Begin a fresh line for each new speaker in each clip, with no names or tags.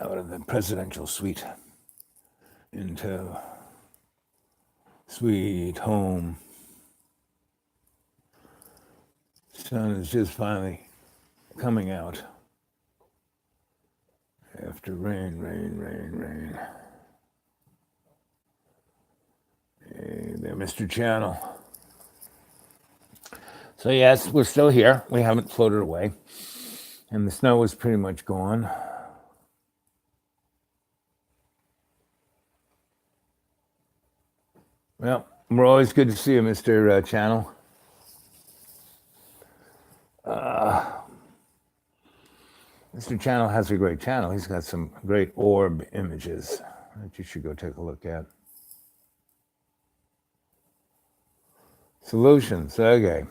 out of the presidential suite into sweet home. Sun is just finally coming out after rain. Hey there, Mr. Channel. So yes, we're still here. We haven't floated away. And the snow is pretty much gone. Well, we're always good to see you, Mr. Channel. Mr. Channel has a great channel. He's got some great orb images that you should go take a look at. Solutions, okay.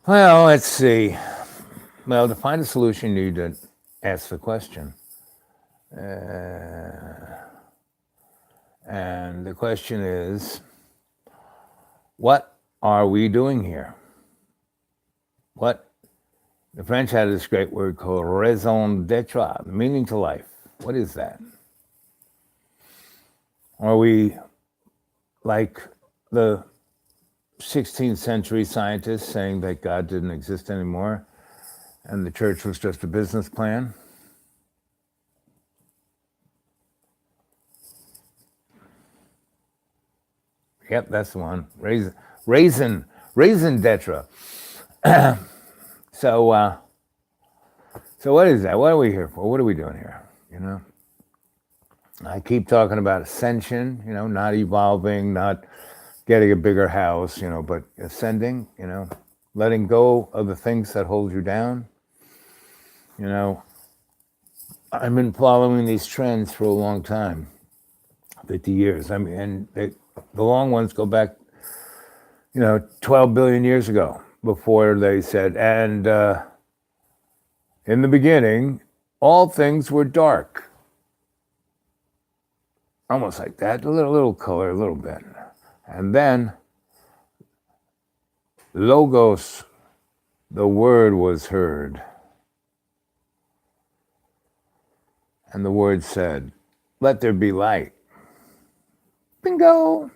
Well, let's see. Well, to find a solution, you need to ask the question. And the question is, what are we doing here? The French had this great word called raison d'etre, meaning to life. What is that? Are we like the 16th century scientists saying that God didn't exist anymore and the church was just a business plan? Yep, that's the one. Raison d'etre. So what is that? What are we here for? What are we doing here? You know, I keep talking about ascension, you know, not evolving, not getting a bigger house, you know, but ascending, you know, letting go of the things that hold you down. You know, I've been following these trends for a long time, 50 years. I mean, and the long ones go back, you know, 12 billion years ago, before they said, and in the beginning, all things were dark. Almost like that, a little color, a little bit. And then, Logos, the word was heard. And the word said, let there be light. Bingo!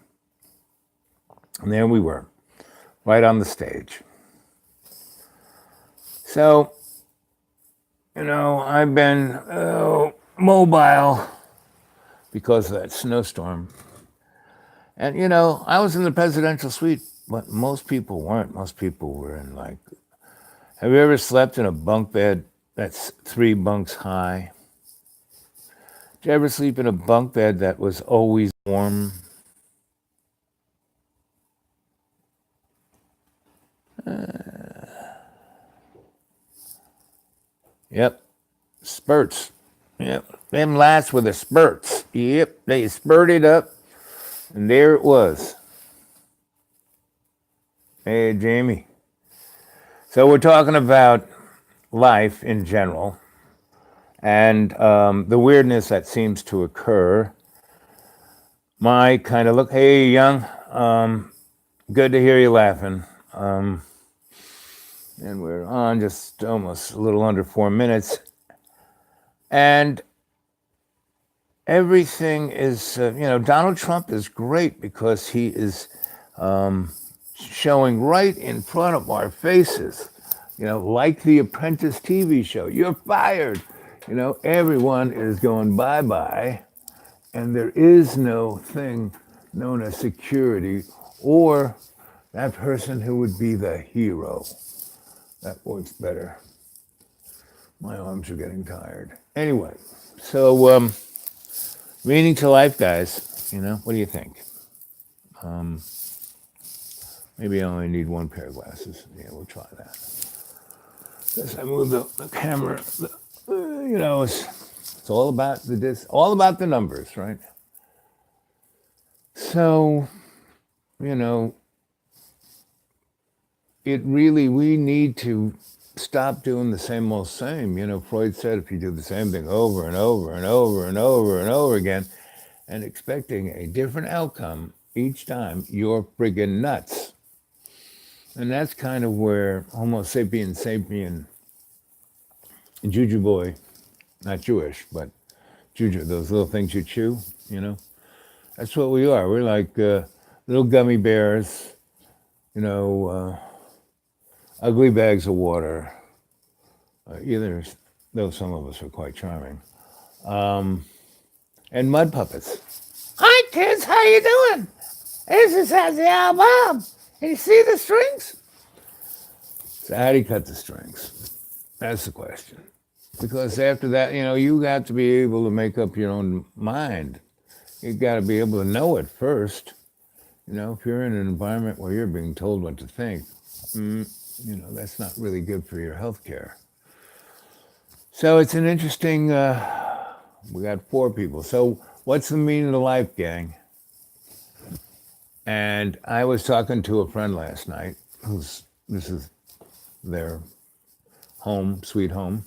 And there we were, right on the stage. So, you know, I've been mobile because of that snowstorm. And, you know, I was in the presidential suite, but most people weren't. Most people were in, like, have you ever slept in a bunk bed that's 3 bunks high? Did you ever sleep in a bunk bed that was always warm? Yep. Spurts. Yep. Them last were the spurts. Yep. They spurted up, and there it was. Hey, Jamie. So we're talking about life in general and the weirdness that seems to occur. My kind of look, hey, Young, good to hear you laughing. And we're on just almost a little under 4 minutes. And everything is, you know, Donald Trump is great because he is showing right in front of our faces, you know, like the Apprentice TV show, you're fired. You know, everyone is going bye-bye, and there is no thing known as security or that person who would be the hero. That works better. My arms are getting tired. Anyway, so meaning to life, guys, you know, what do you think? Maybe I only need 1 pair of glasses. Yeah, we'll try that. As I move the camera, you know, it's all about all about the numbers, right? So, you know, we need to stop doing the same old same. You know, Freud said if you do the same thing over and over and over and over and over again and expecting a different outcome each time, you're friggin' nuts. And that's kind of where Homo sapien sapien, Juju Boy, not Jewish, but juju, those little things you chew, you know? That's what we are. We're like little gummy bears, you know, ugly bags of water. Either, though some of us are quite charming, and mud puppets. Hi, kids. How you doing? This is the album. And you see the strings? So how do you cut the strings? That's the question. Because after that, you know, you got to be able to make up your own mind. You got to be able to know it first. You know, if you're in an environment where you're being told what to think, you know, that's not really good for your health care. So it's an interesting, we got 4 people. So what's the meaning of life, gang? And I was talking to a friend last night, this is their home, sweet home,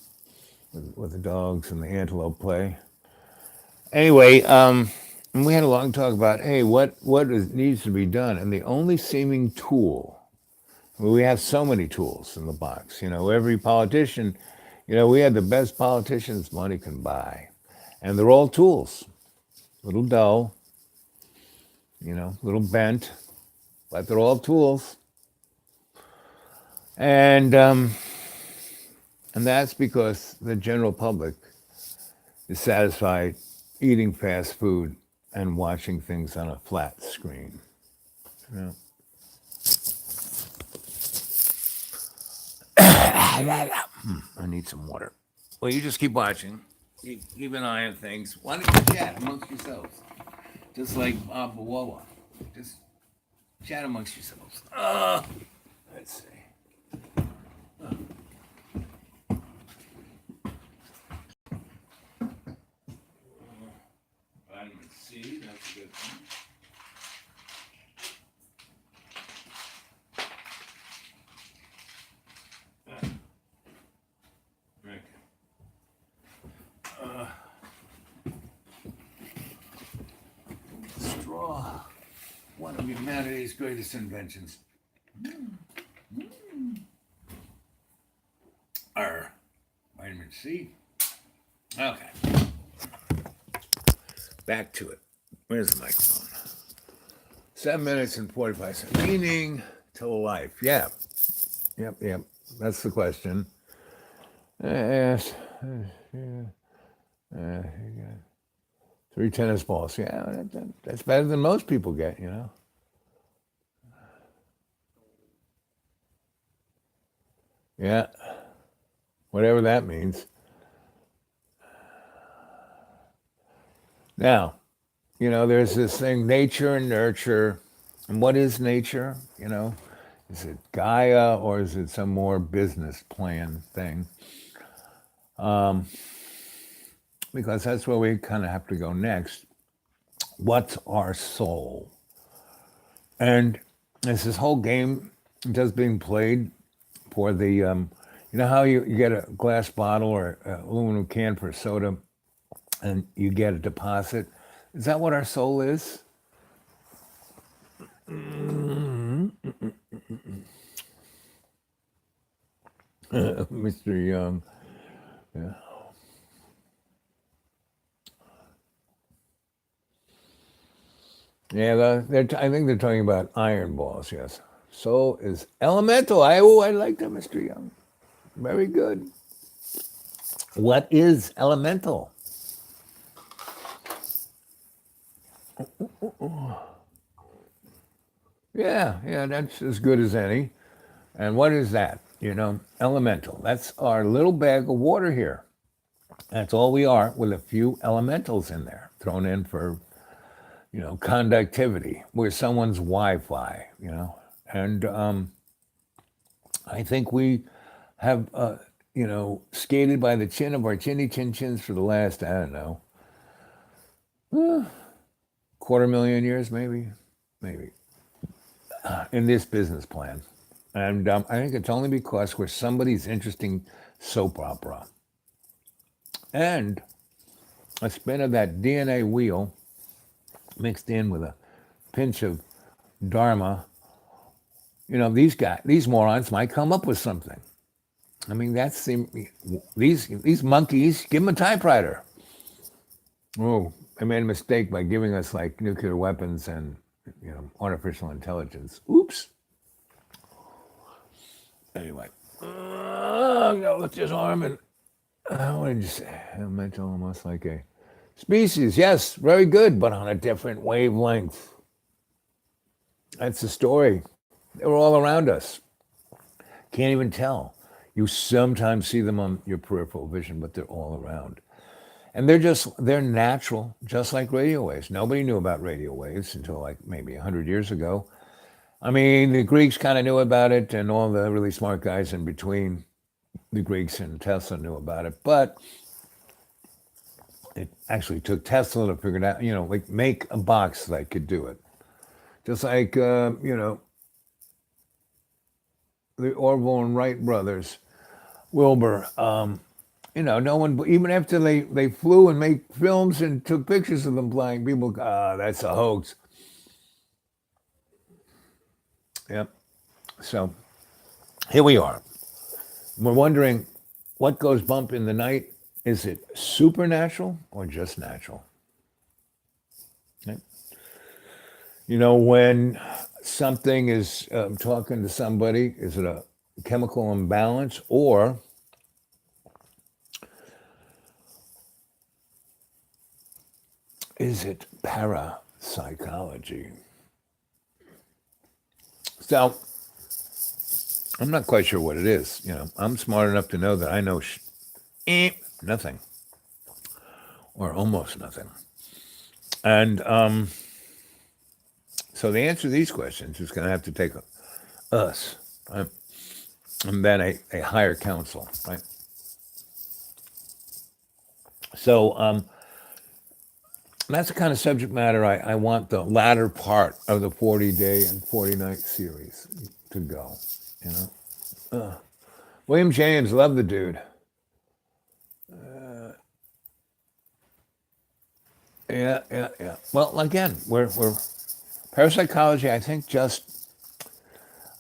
with the dogs and the antelope play. Anyway, and we had a long talk about, hey, needs to be done? And the only seeming tool, we have so many tools in the box. You know, every politician, you know, we had the best politicians money can buy. And they're all tools. A little dull, you know, a little bent, but they're all tools. And that's because the general public is satisfied eating fast food and watching things on a flat screen. You know? I need some water. Well, you just keep watching. Keep an eye on things. Why don't you chat amongst yourselves? Just like Wawa. Just chat amongst yourselves. Let's see. Vitamin C, that's a good thing. Straw, one of humanity's greatest inventions. Our vitamin C. Okay. Back to it. Where's the microphone? 7 minutes and 45 seconds. Meaning to life. Yeah. Yep. That's the question. Yes. 3 tennis balls. Yeah, that's better than most people get, you know. Yeah. Whatever that means. Now, you know, there's this thing, nature and nurture. And what is nature? You know, is it Gaia or is it some more business plan thing? Because that's where we kind of have to go next. What's our soul? And it's this whole game just being played for the, you know how you get a glass bottle or an aluminum can for soda and you get a deposit? Is that what our soul is? Mr. Young. Yeah. Yeah, I think they're talking about iron balls, yes. Soul is elemental. I like that, Mr. Young. Very good. What is elemental? Yeah, that's as good as any. And what is that? You know, elemental. That's our little bag of water here. That's all we are, with a few elementals in there thrown in for, you know, conductivity. We're someone's Wi-Fi, you know. And I think we have, you know, skated by the chin of our chinny chin chins for the last, I don't know, 250,000 years, maybe, in this business plan. And I think it's only because we're somebody's interesting soap opera. And a spin of that DNA wheel mixed in with a pinch of Dharma, you know, these morons might come up with something. I mean, that's these monkeys. Give them a typewriter. Oh, I made a mistake by giving us like nuclear weapons and artificial intelligence. Oops. Anyway, I'm gonna lift this arm and what did you say? Mental, almost like a species. Yes, very good, but on a different wavelength. That's the story. They were all around us. Can't even tell. You sometimes see them on your peripheral vision, but they're all around. And they're natural, just like radio waves. Nobody knew about radio waves until like maybe 100 years ago. I mean, the Greeks kind of knew about it, and all the really smart guys in between the Greeks and Tesla knew about it. But it actually took Tesla to figure it out, like make a box that could do it. Just like, the Orville and Wright brothers, Wilbur, no one, even after they flew and made films and took pictures of them flying, people, that's a hoax. Yep. So here we are. We're wondering what goes bump in the night. Is it supernatural or just natural? Okay. When something is talking to somebody, is it a chemical imbalance or is it parapsychology? So I'm not quite sure what it is. I'm smart enough to know that I know nothing or almost nothing. And so the answer to these questions is going to have to take us, right? And then a higher council, right? So that's the kind of subject matter I want the latter part of the 40-day and 40-night series to go, William James, love the dude. Yeah. Well, again, we're parapsychology, I think, just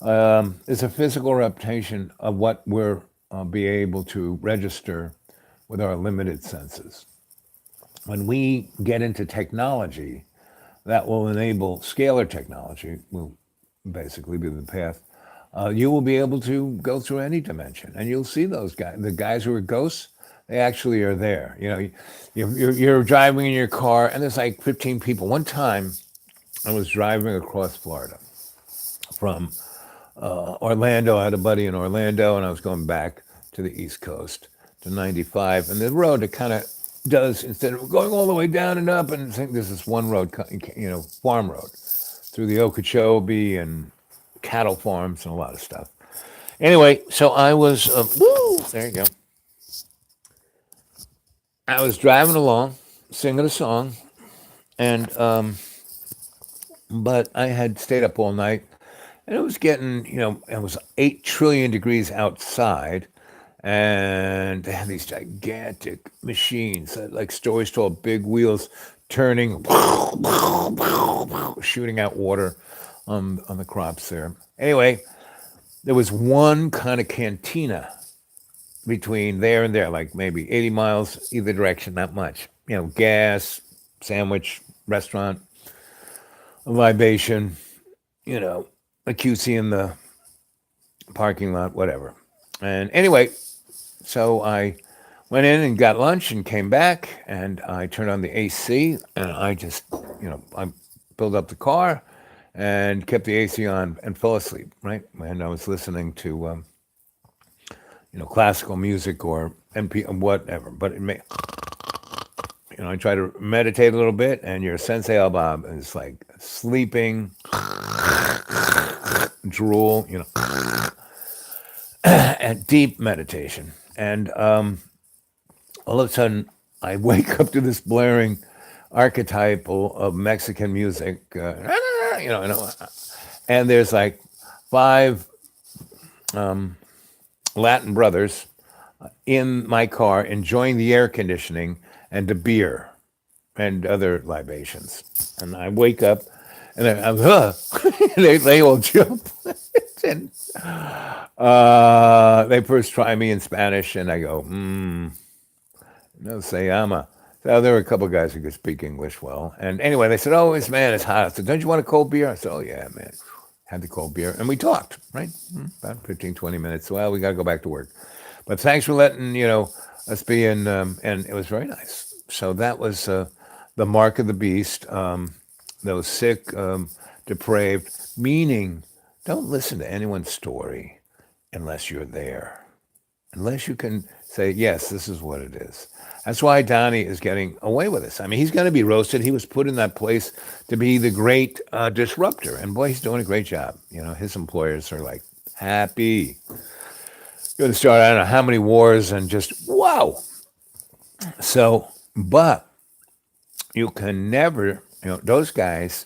is a physical representation of what we're be able to register with our limited senses. When we get into technology, that will enable scalar technology, will basically be the path. You will be able to go through any dimension, and you'll see those guys. The guys who are ghosts, they actually are there. You're driving in your car, and there's like 15 people. One time, I was driving across Florida from Orlando. I had a buddy in Orlando, and I was going back to the East Coast to 95. And the road, it kind of does, instead of going all the way down and up, and I think there's this one road, farm road, through the Okeechobee and cattle farms and a lot of stuff. Anyway, so I was, there you go. I was driving along, singing a song, and but I had stayed up all night, and it was getting, it was 8 trillion degrees outside, and they had these gigantic machines, like stories told, big wheels turning, shooting out water on the crops there. Anyway, there was one kind of cantina between there and there, like maybe 80 miles either direction, not much. Gas, sandwich, restaurant, a libation, a QC in the parking lot, whatever. And anyway, so I went in and got lunch and came back, and I turned on the AC, and I just, I filled up the car and kept the AC on and fell asleep, right? And I was listening to, classical music or MP, whatever. But it may, I try to meditate a little bit, and your Sensei Bob is like sleeping, drool, and deep meditation. And all of a sudden, I wake up to this blaring archetypal of Mexican music, and there's like 5 Latin brothers in my car enjoying the air conditioning and the beer and other libations. And I wake up, And I'm, they all jump. And they first try me in Spanish, and I go, no se llama. So there were a couple of guys who could speak English well. And anyway, they said, oh, this man is hot. I said, don't you want a cold beer? I said, oh, yeah, man. Had the cold beer. And we talked, right? About 15, 20 minutes. Well, we got to go back to work. But thanks for letting, us be in, and it was very nice. So that was the mark of the beast. Those sick, depraved, meaning don't listen to anyone's story unless you're there. Unless you can say, yes, this is what it is. That's why Donnie is getting away with this. I mean, he's going to be roasted. He was put in that place to be the great disruptor. And boy, he's doing a great job. His employers are like happy. Going to start, I don't know how many wars and just, wow. So, but you can never, those guys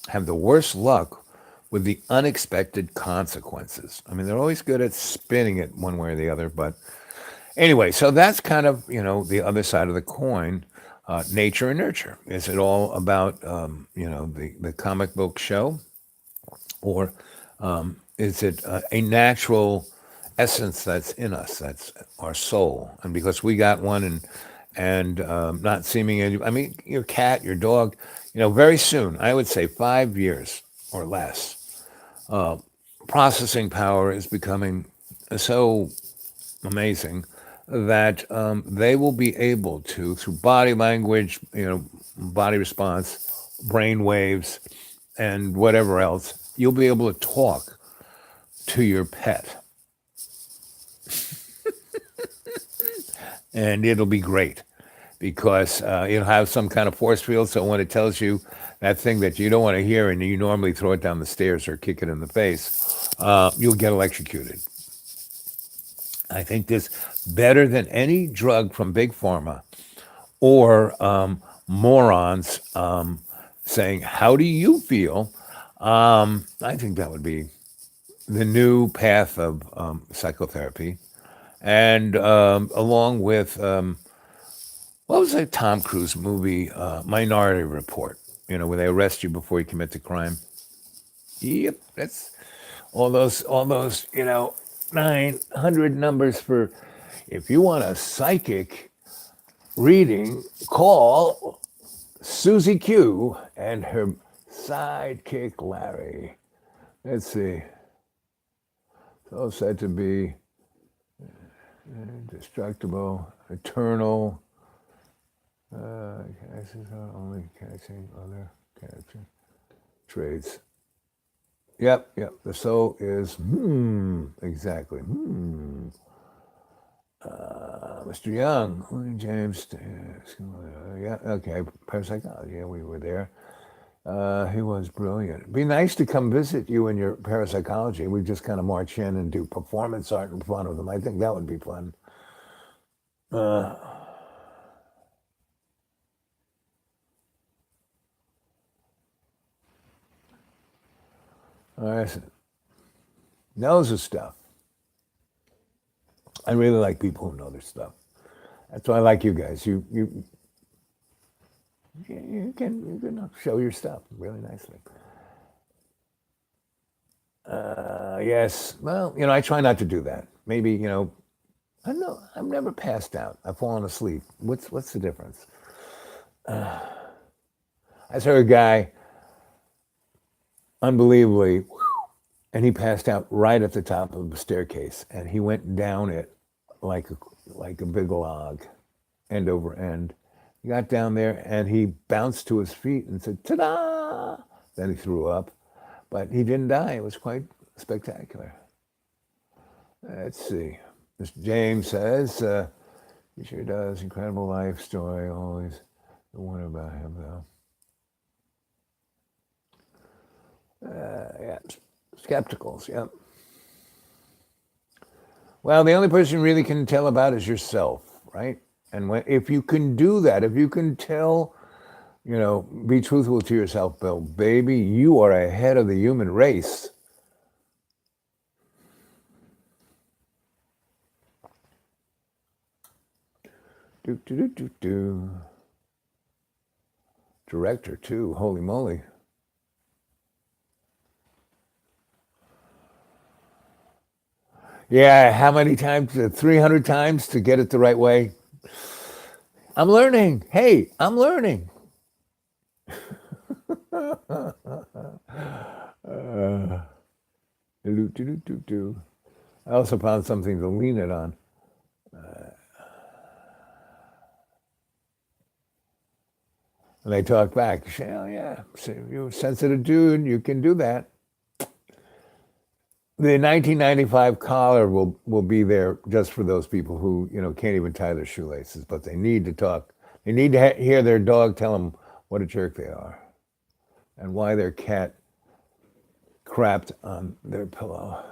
have the worst luck with the unexpected consequences. I mean, they're always good at spinning it one way or the other. But anyway, so that's kind of, the other side of the coin, nature and nurture. Is it all about, the comic book show? Or is it a natural essence that's in us, that's our soul? And because we got one and not seeming any, I mean, your cat, your dog, very soon, I would say 5 years or less, processing power is becoming so amazing that they will be able to, through body language, body response, brain waves, and whatever else, you'll be able to talk to your pet. And it'll be great because it'll have some kind of force field. So when it tells you that thing that you don't want to hear and you normally throw it down the stairs or kick it in the face, you'll get electrocuted. I think this better than any drug from Big Pharma or morons saying, how do you feel? I think that would be the new path of psychotherapy. And along with, what was that Tom Cruise movie, Minority Report, where they arrest you before you commit the crime? Yep, that's all those, 900 numbers for, if you want a psychic reading, call Susie Q and her sidekick Larry. Let's see. So said to be indestructible, eternal, only catching other catching traits. Yep. The soul is, exactly. Mr. Young, William James, yeah, okay, parapsychology, yeah, we were there. He was brilliant. It'd be nice to come visit you in your parapsychology. We just kind of march in and do performance art in front of them. I think that would be fun. All right, knows his stuff. I really like people who know their stuff. That's why I like you guys. You can show your stuff really nicely. Yes. Well, I try not to do that. Maybe, I don't know. I've never passed out. I've fallen asleep. What's the difference? I saw a guy, unbelievably, and he passed out right at the top of the staircase, and he went down it like a big log, end over end. He got down there and he bounced to his feet and said, "Ta-da!" Then he threw up, but he didn't die. It was quite spectacular. Let's see. Mr. James says, he sure does. Incredible life story. Always the one about him, though. Yeah. Skepticals, yep. Well, the only person you really can tell about is yourself, right? And if you can do that, if you can tell, be truthful to yourself, Bill, baby, you are ahead of the human race. Director, too. Holy moly. Yeah, how many times? 300 times to get it the right way. I'm learning. Hey, I'm learning. Uh, I also found something to lean it on. And they talk back. You say, oh, yeah, so you're a sensitive dude. You can do that. The 1995 collar will be there just for those people who can't even tie their shoelaces, but they need to talk. They need to hear their dog tell them what a jerk they are and why their cat crapped on their pillow.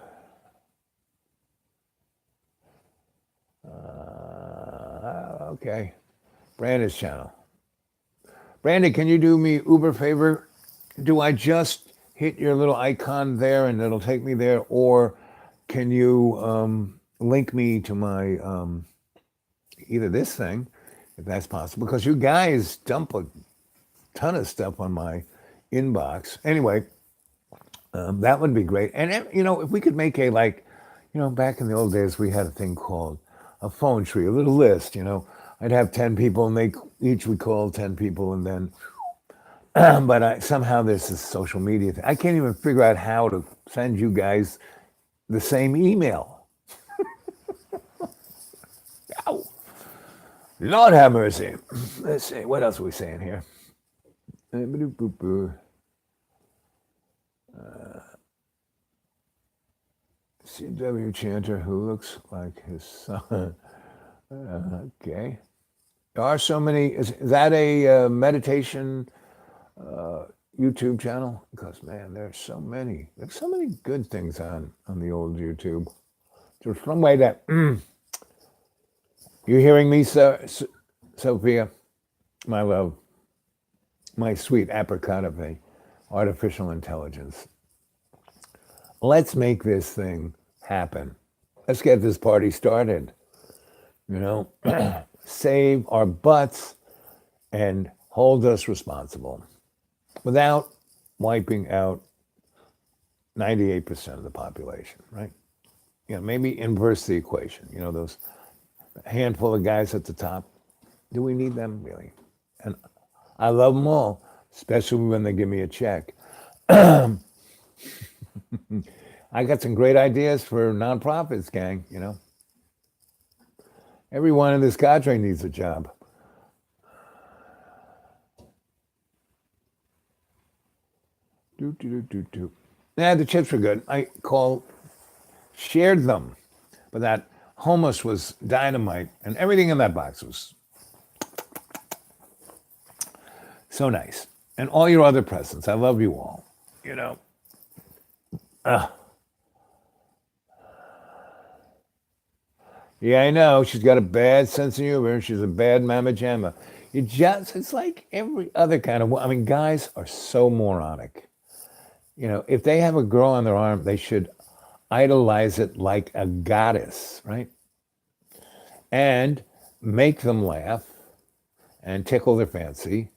Okay, Brandon's channel. Brandon, can you do me uber favor? Do I just hit your little icon there and it'll take me there, or can you link me to my either this thing, if that's possible, because you guys dump a ton of stuff on my inbox. Anyway, that would be great. And if we could make a back in the old days, we had a thing called a phone tree, a little list. I'd have 10 people, and they each would call 10 people, and then. But somehow there's this social media thing. I can't even figure out how to send you guys the same email. Ow. Lord have mercy. Let's see. What else are we saying here? CW chanter who looks like his son. Okay. There are so many. Is that a meditation YouTube channel? Because man, there's so many. There's so many good things on the old YouTube. There's some way that you hearing me, Sophia, my love, my sweet apricot of a artificial intelligence. Let's make this thing happen. Let's get this party started. Save our butts and hold us responsible without wiping out 98% of the population, right? Maybe inverse the equation. Those handful of guys at the top. Do we need them? Really? And I love them all, especially when they give me a check. I got some great ideas for nonprofits, gang. Everyone in this cadre needs a job. Yeah, the chips were good. I shared them, but that hummus was dynamite, and everything in that box was so nice. And all your other presents. I love you all. Yeah, I know. She's got a bad sense of humor. She's a bad mama jamma. It's like every other kind of, guys are so moronic. If they have a girl on their arm, they should idolize it like a goddess, right? And make them laugh and tickle their fancy.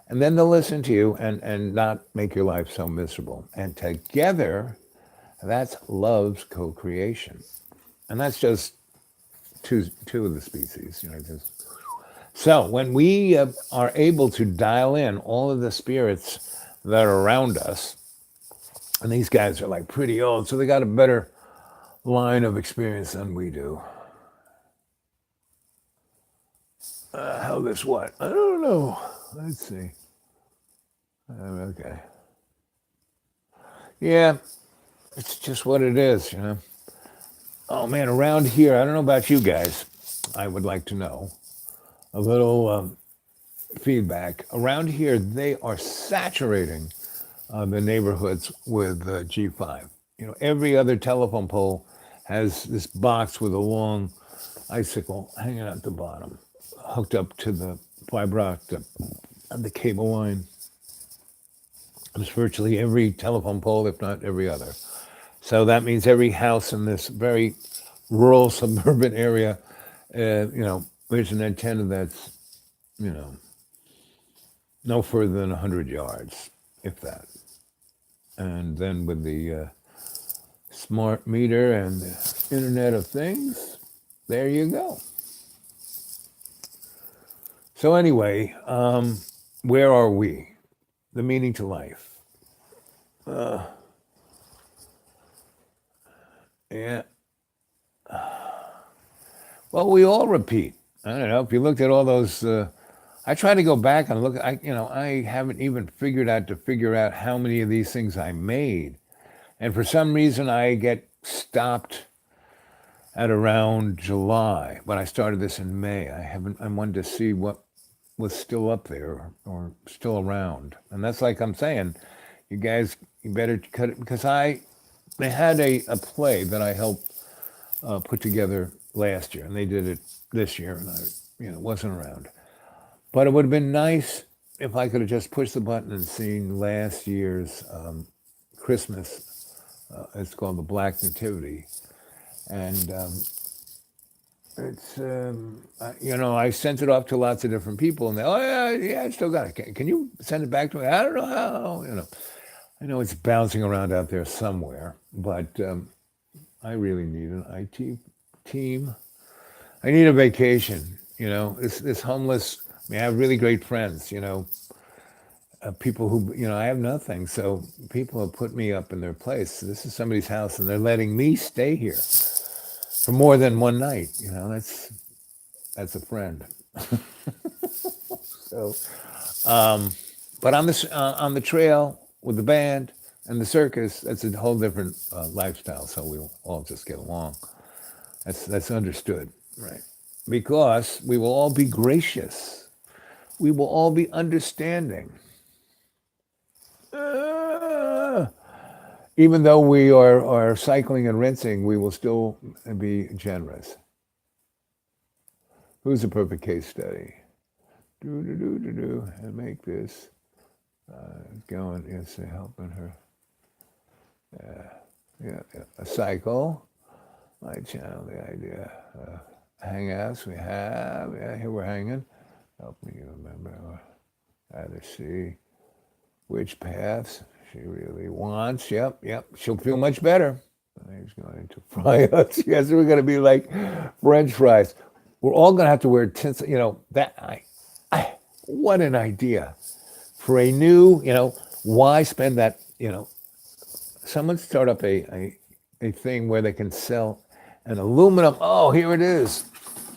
And then they'll listen to you and not make your life so miserable. And together, that's love's co-creation. And that's just two of the species. So when we are able to dial in all of the spirits that are around us, and these guys are like pretty old, so they got a better line of experience than we do. How this what? I don't know. Let's see. Okay. Yeah, it's just what it is, Oh man, around here, I don't know about you guys. I would like to know a little feedback. Around here, they are saturating the neighborhoods with G5. Every other telephone pole has this box with a long icicle hanging out the bottom, hooked up to the fiber optic of the cable line. It's virtually every telephone pole, if not every other. So that means every house in this very rural suburban area, there's an antenna that's, no further than 100 yards, if that. And then with the smart meter and the Internet of Things. There you go. So anyway, where are we? The meaning to life. Yeah. Well, we all repeat. I don't know if you looked at all those. I try to go back and look. I haven't even figured out how many of these things I made, and for some reason I get stopped at around July. But I started this in May. I wanted to see what was still up there or still around, and that's like I'm saying, you guys, you better cut it because they had a play that I helped put together last year, and they did it this year, and I wasn't around. But it would have been nice if I could have just pushed the button and seen last year's Christmas. It's called the Black Nativity, and it's I sent it off to lots of different people, and they, oh yeah, I still got it. Can you send it back to me? I don't know how. I know it's bouncing around out there somewhere, but I really need an IT team. I need a vacation. This homeless. I have really great friends. People who I have nothing, so people have put me up in their place. This is somebody's house, and they're letting me stay here for more than one night. That's a friend. So, but on the trail with the band and the circus, that's a whole different lifestyle. So we'll all just get along. That's understood, right? Because we will all be gracious. We will all be understanding. Even though we are cycling and rinsing, we will still be generous. Who's a perfect case study? And make this going. It's helping her. Yeah. A cycle. My channel, the idea. Hangouts we have. Yeah, here we're hanging. Help me remember. Either see which paths she really wants. Yep. She'll feel much better. He's going to fry us. Yes, we're going to be like French fries. We're all going to have to wear tinsel. What an idea for a new. Why spend that? Someone start up a thing where they can sell an aluminum. Oh, here it is.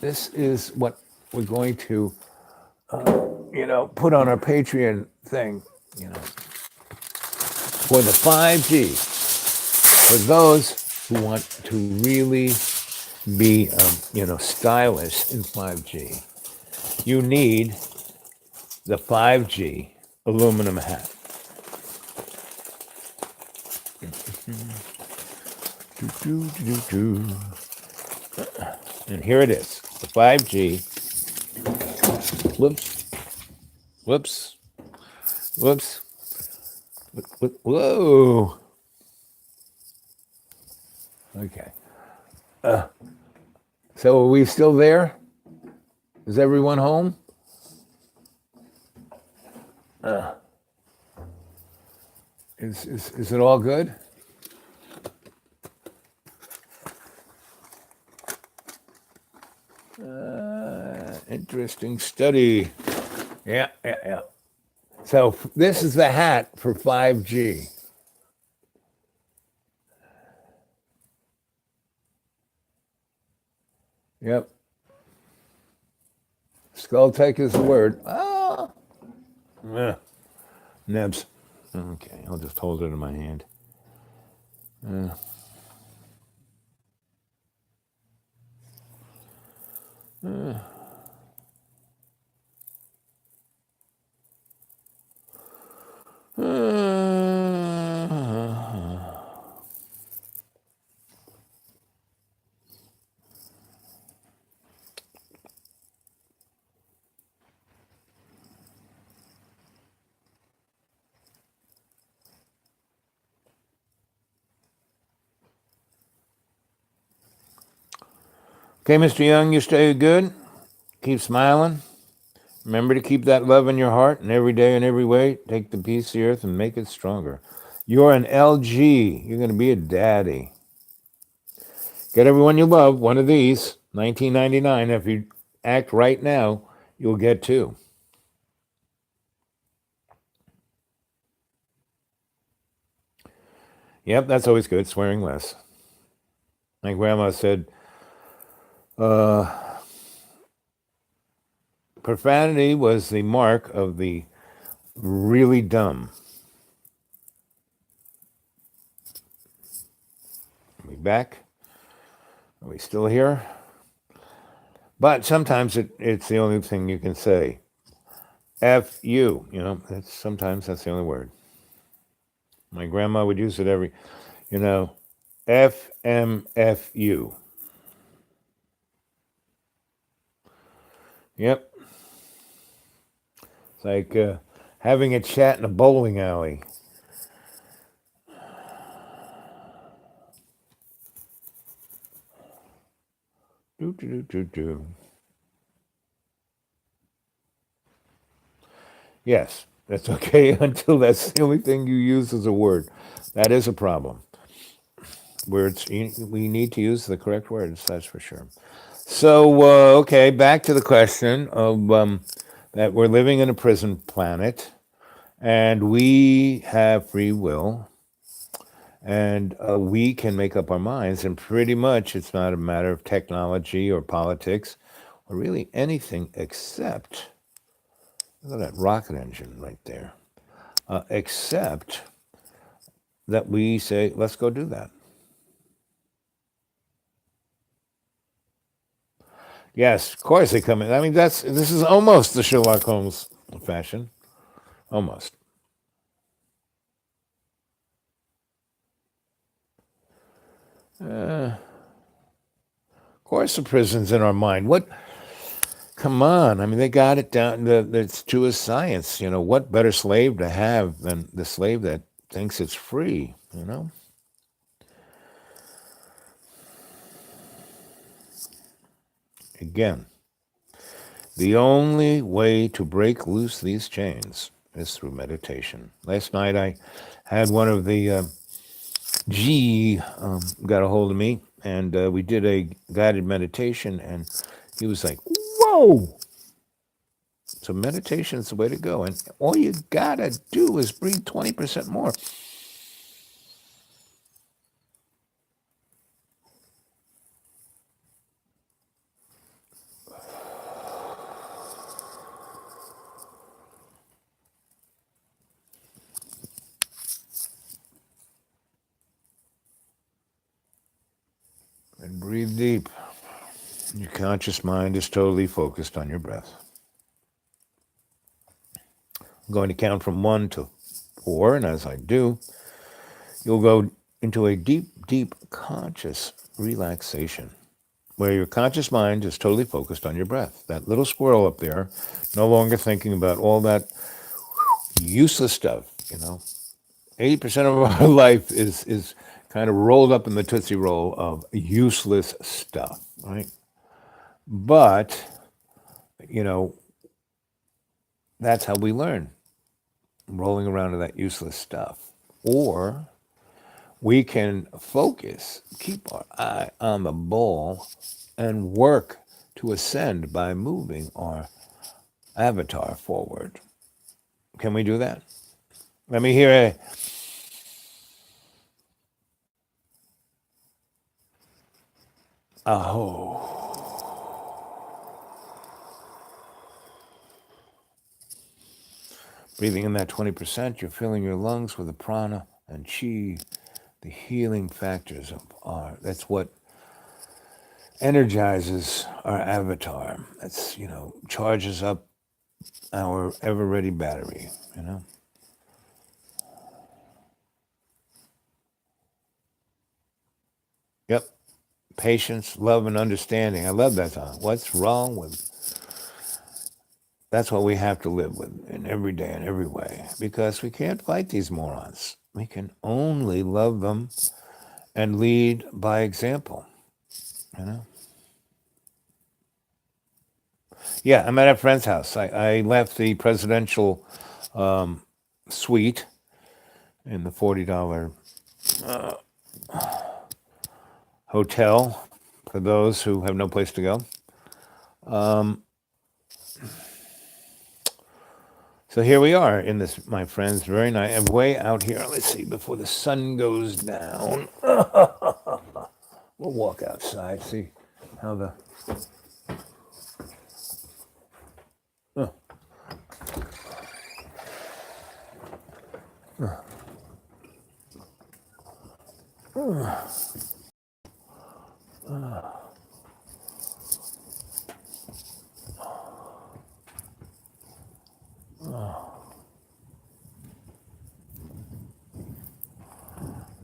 This is what we're going to, put on our Patreon thing. For the 5G, for those who want to really be, stylish in 5G, you need the 5G aluminum hat. And here it is, the 5G. Whoops. Whoa. Okay. So are we still there? Is everyone home? Is it all good? Interesting study. Yeah. So this is the hat for 5G. Yep. Skulltech is the word. Nebs. Okay, I'll just hold it in my hand. Okay, Mr. Young, you stay good. Keep smiling. Remember to keep that love in your heart, and every day and every way, take the piece of the earth and make it stronger. You're an LG. You're going to be a daddy. Get everyone you love one of these, 1999. If you act right now, you'll get two. Yep, that's always good. Swearing less. My grandma said, profanity was the mark of the really dumb. Are we back? Are we still here? But sometimes it's the only thing you can say. F you, sometimes that's the only word. My grandma would use it every, FMFU. Yep. It's like having a chat in a bowling alley. Do. Yes, that's okay until that's the only thing you use as a word. That is a problem. Words, we need to use the correct words, that's for sure. So, okay, back to the question of that we're living in a prison planet and we have free will and we can make up our minds. And pretty much it's not a matter of technology or politics or really anything except, look at that rocket engine right there, except that we say, let's go do that. Yes, of course they come in. I mean, this is almost the Sherlock Holmes fashion. Almost. Of course the prison's in our mind. What? Come on. I mean, they got it down. It's true as science. What better slave to have than the slave that thinks it's free, Again, the only way to break loose these chains is through meditation. Last night I had one of the G got a hold of me, and we did a guided meditation, and he was like, whoa! So meditation is the way to go, and all you gotta do is breathe 20% more. And breathe deep. Your conscious mind is totally focused on your breath. I'm going to count from 1 to 4, and as I do, you'll go into a deep, deep conscious relaxation where your conscious mind is totally focused on your breath. That little squirrel up there, no longer thinking about all that useless stuff, 80% of our life is kind of rolled up in the Tootsie Roll of useless stuff, right? But, that's how we learn, rolling around in that useless stuff. Or we can focus, keep our eye on the ball, and work to ascend by moving our avatar forward. Can we do that? Let me hear a... Oh. Breathing in that 20%, you're filling your lungs with the prana and chi, the healing factors of our, that's what energizes our avatar. That's, charges up our ever-ready battery, Yep. Patience, love, and understanding. I love that song. What's wrong with... That's what we have to live with in every day and every way, because we can't fight these morons. We can only love them and lead by example, Yeah, I'm at a friend's house. I left the presidential suite in the $40 hotel for those who have no place to go. Um, so here we are in this, my friends, very nice. And way out here, let's see, before the sun goes down. We'll walk outside, see how the... Oh.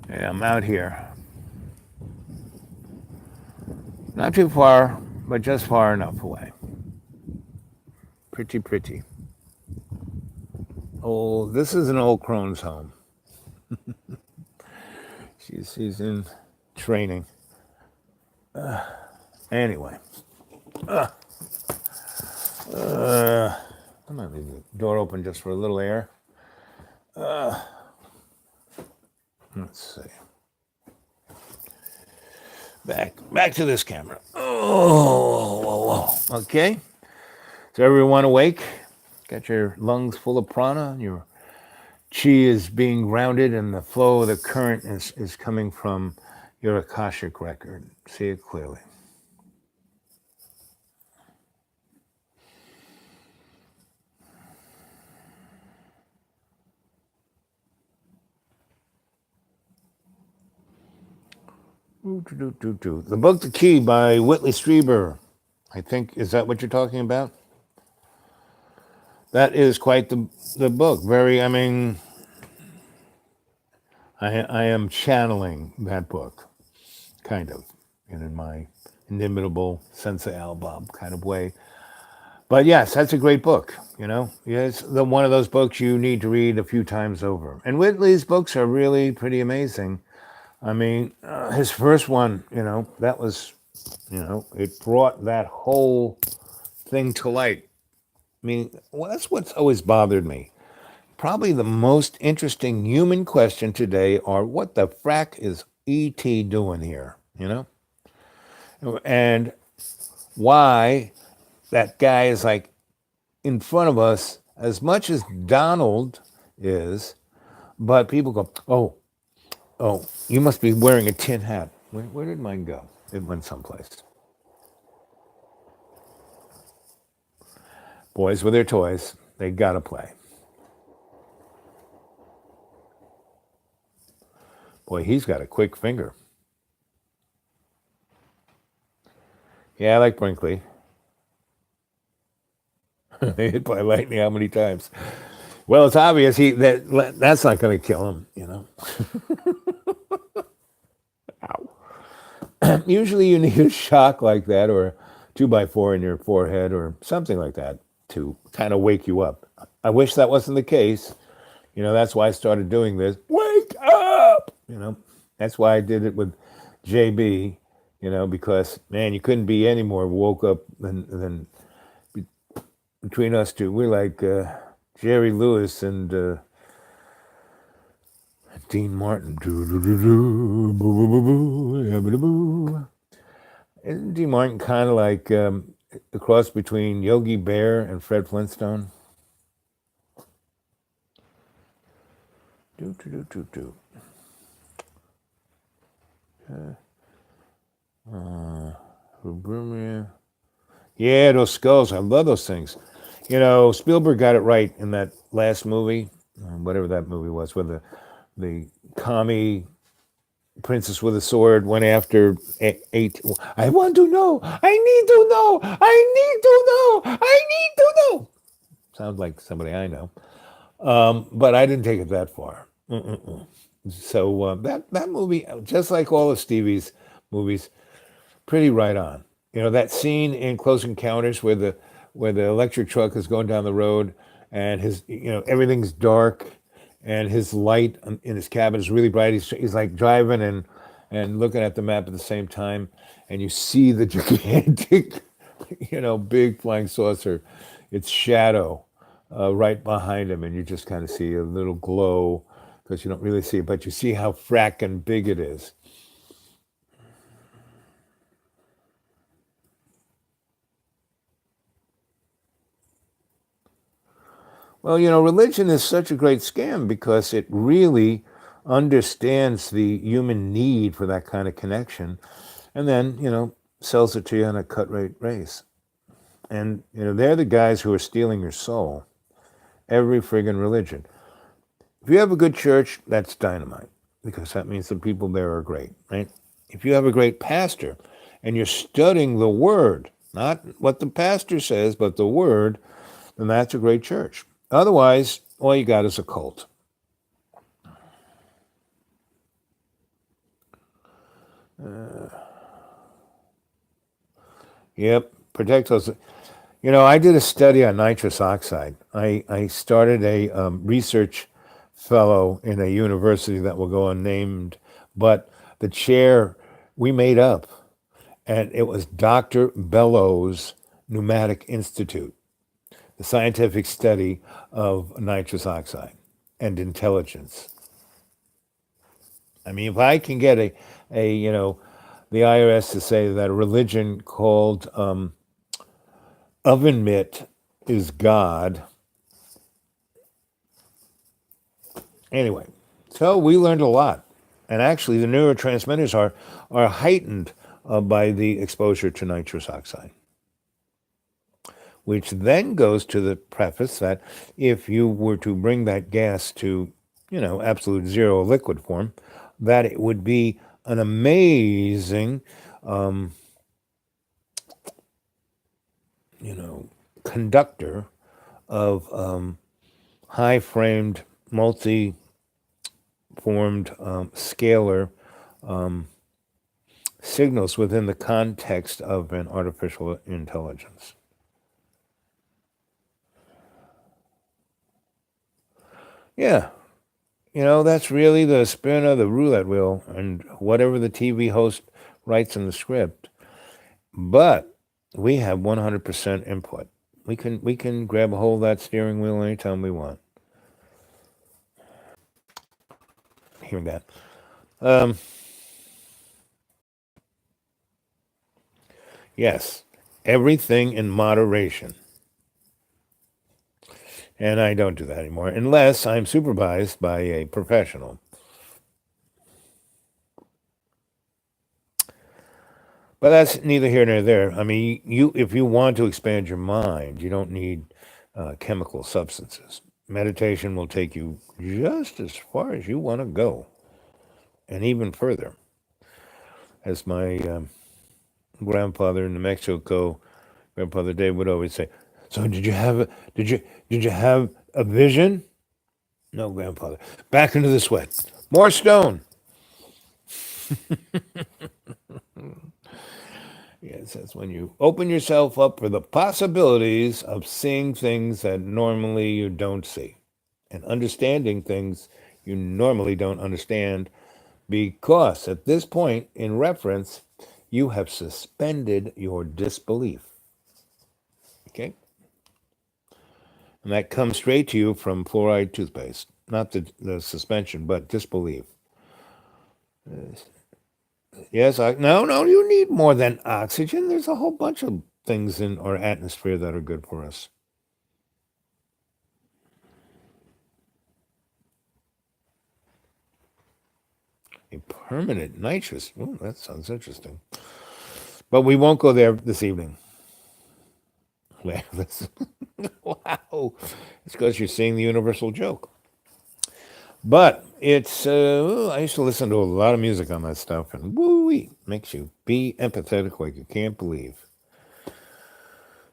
Yeah, I'm out here. Not too far, but just far enough away. Pretty, pretty. Oh, this is an old crone's home. She's in training. Anyway. I might leave the door open just for a little air. Let's see. Back to this camera. Oh, whoa, whoa. Okay. So everyone awake? Got your lungs full of prana. Your chi is being grounded, and the flow of the current is coming from your Akashic record. See it clearly. The book The Key by Whitley Strieber. I think, is that what you're talking about? That is quite the book. Very, I mean, I am channeling that book, kind of, in my inimitable Sensei Albab kind of way. But yes, that's a great book, you know. It's one of those books you need to read a few times over. And Whitley's books are really pretty amazing. I mean, his first one, you know, that was, you know, it brought that whole thing to light. I mean, well, that's what's always bothered me. Probably the most interesting human question today are, what the frack is E.T. doing here, you know? And why that guy is like in front of us as much as Donald is, but people go, oh, you must be wearing a tin hat. Where did mine go? It went someplace. Boys with their toys, they gotta play. Boy, he's got a quick finger. Yeah, I like Brinkley. Hit by lightning how many times? Well, it's obvious that's not going to kill him, you know. Ow. Usually you need a shock like that, or a 2x4 in your forehead or something like that to kind of wake you up. I wish that wasn't the case. You know, that's why I started doing this. Wake up! You know, that's why I did it with JB, you know, because, man, you couldn't be any more woke up than between us two. We're like Jerry Lewis and Dean Martin. Isn't Dean Martin kind of like a cross between Yogi Bear and Fred Flintstone? Yeah, those skulls. I love those things. You know, Spielberg got it right in that last movie, whatever that movie was, where the commie princess with a sword went after eight. I want to know. I need to know. I need to know. I need to know. Sounds like somebody I know. But I didn't take it that far. So that movie, just like all of Stevie's movies, pretty right on. You know, that scene in Close Encounters where the electric truck is going down the road and everything's dark and his light in his cabin is really bright. He's like driving and looking at the map at the same time, and you see the gigantic, big flying saucer, its shadow right behind him, and you just kind of see a little glow because you don't really see it, but you see how fracking big it is. Well, religion is such a great scam because it really understands the human need for that kind of connection and then, sells it to you on a cut rate race. And, they're the guys who are stealing your soul. Every friggin' religion. If you have a good church, that's dynamite because that means the people there are great, right? If you have a great pastor and you're studying the word, not what the pastor says, but the word, then that's a great church. Otherwise, all you got is a cult. Yep, protect us. I did a study on nitrous oxide. I started a research fellow in a university that will go unnamed, but the chair we made up, and it was Dr. Bellows Pneumatic Institute, the scientific study of nitrous oxide and intelligence. I mean, if I can get the IRS to say that a religion called oven mitt is God. Anyway, so we learned a lot. And actually, the neurotransmitters are heightened by the exposure to nitrous oxide, which then goes to the preface that if you were to bring that gas to, absolute zero liquid form, that it would be an amazing, conductor of high framed, multi formed scalar signals within the context of an artificial intelligence. Yeah, that's really the spin of the roulette wheel and whatever the TV host writes in the script. But we have 100% input. We can grab a hold of that steering wheel anytime we want. Hearing that. Yes, everything in moderation. And I don't do that anymore unless I'm supervised by a professional. But that's neither here nor there. I mean, if you want to expand your mind, you don't need chemical substances. Meditation will take you just as far as you want to go, and even further. As my grandfather in New Mexico, Grandfather Dave, would always say, "So did you have a vision?" "No, grandfather." "Back into the sweat. More stone." Yes, that's when you open yourself up for the possibilities of seeing things that normally you don't see and understanding things you normally don't understand because at this point in reference, you have suspended your disbelief. Okay? And that comes straight to you from fluoride toothpaste. Not the suspension, but disbelief. Yes, no, you need more than oxygen. There's a whole bunch of things in our atmosphere that are good for us. A permanent nitrous. Oh, that sounds interesting. But we won't go there this evening. Wow. It's because you're seeing the universal joke. But it's, I used to listen to a lot of music on that stuff, and woo-wee, makes you be empathetic like you can't believe.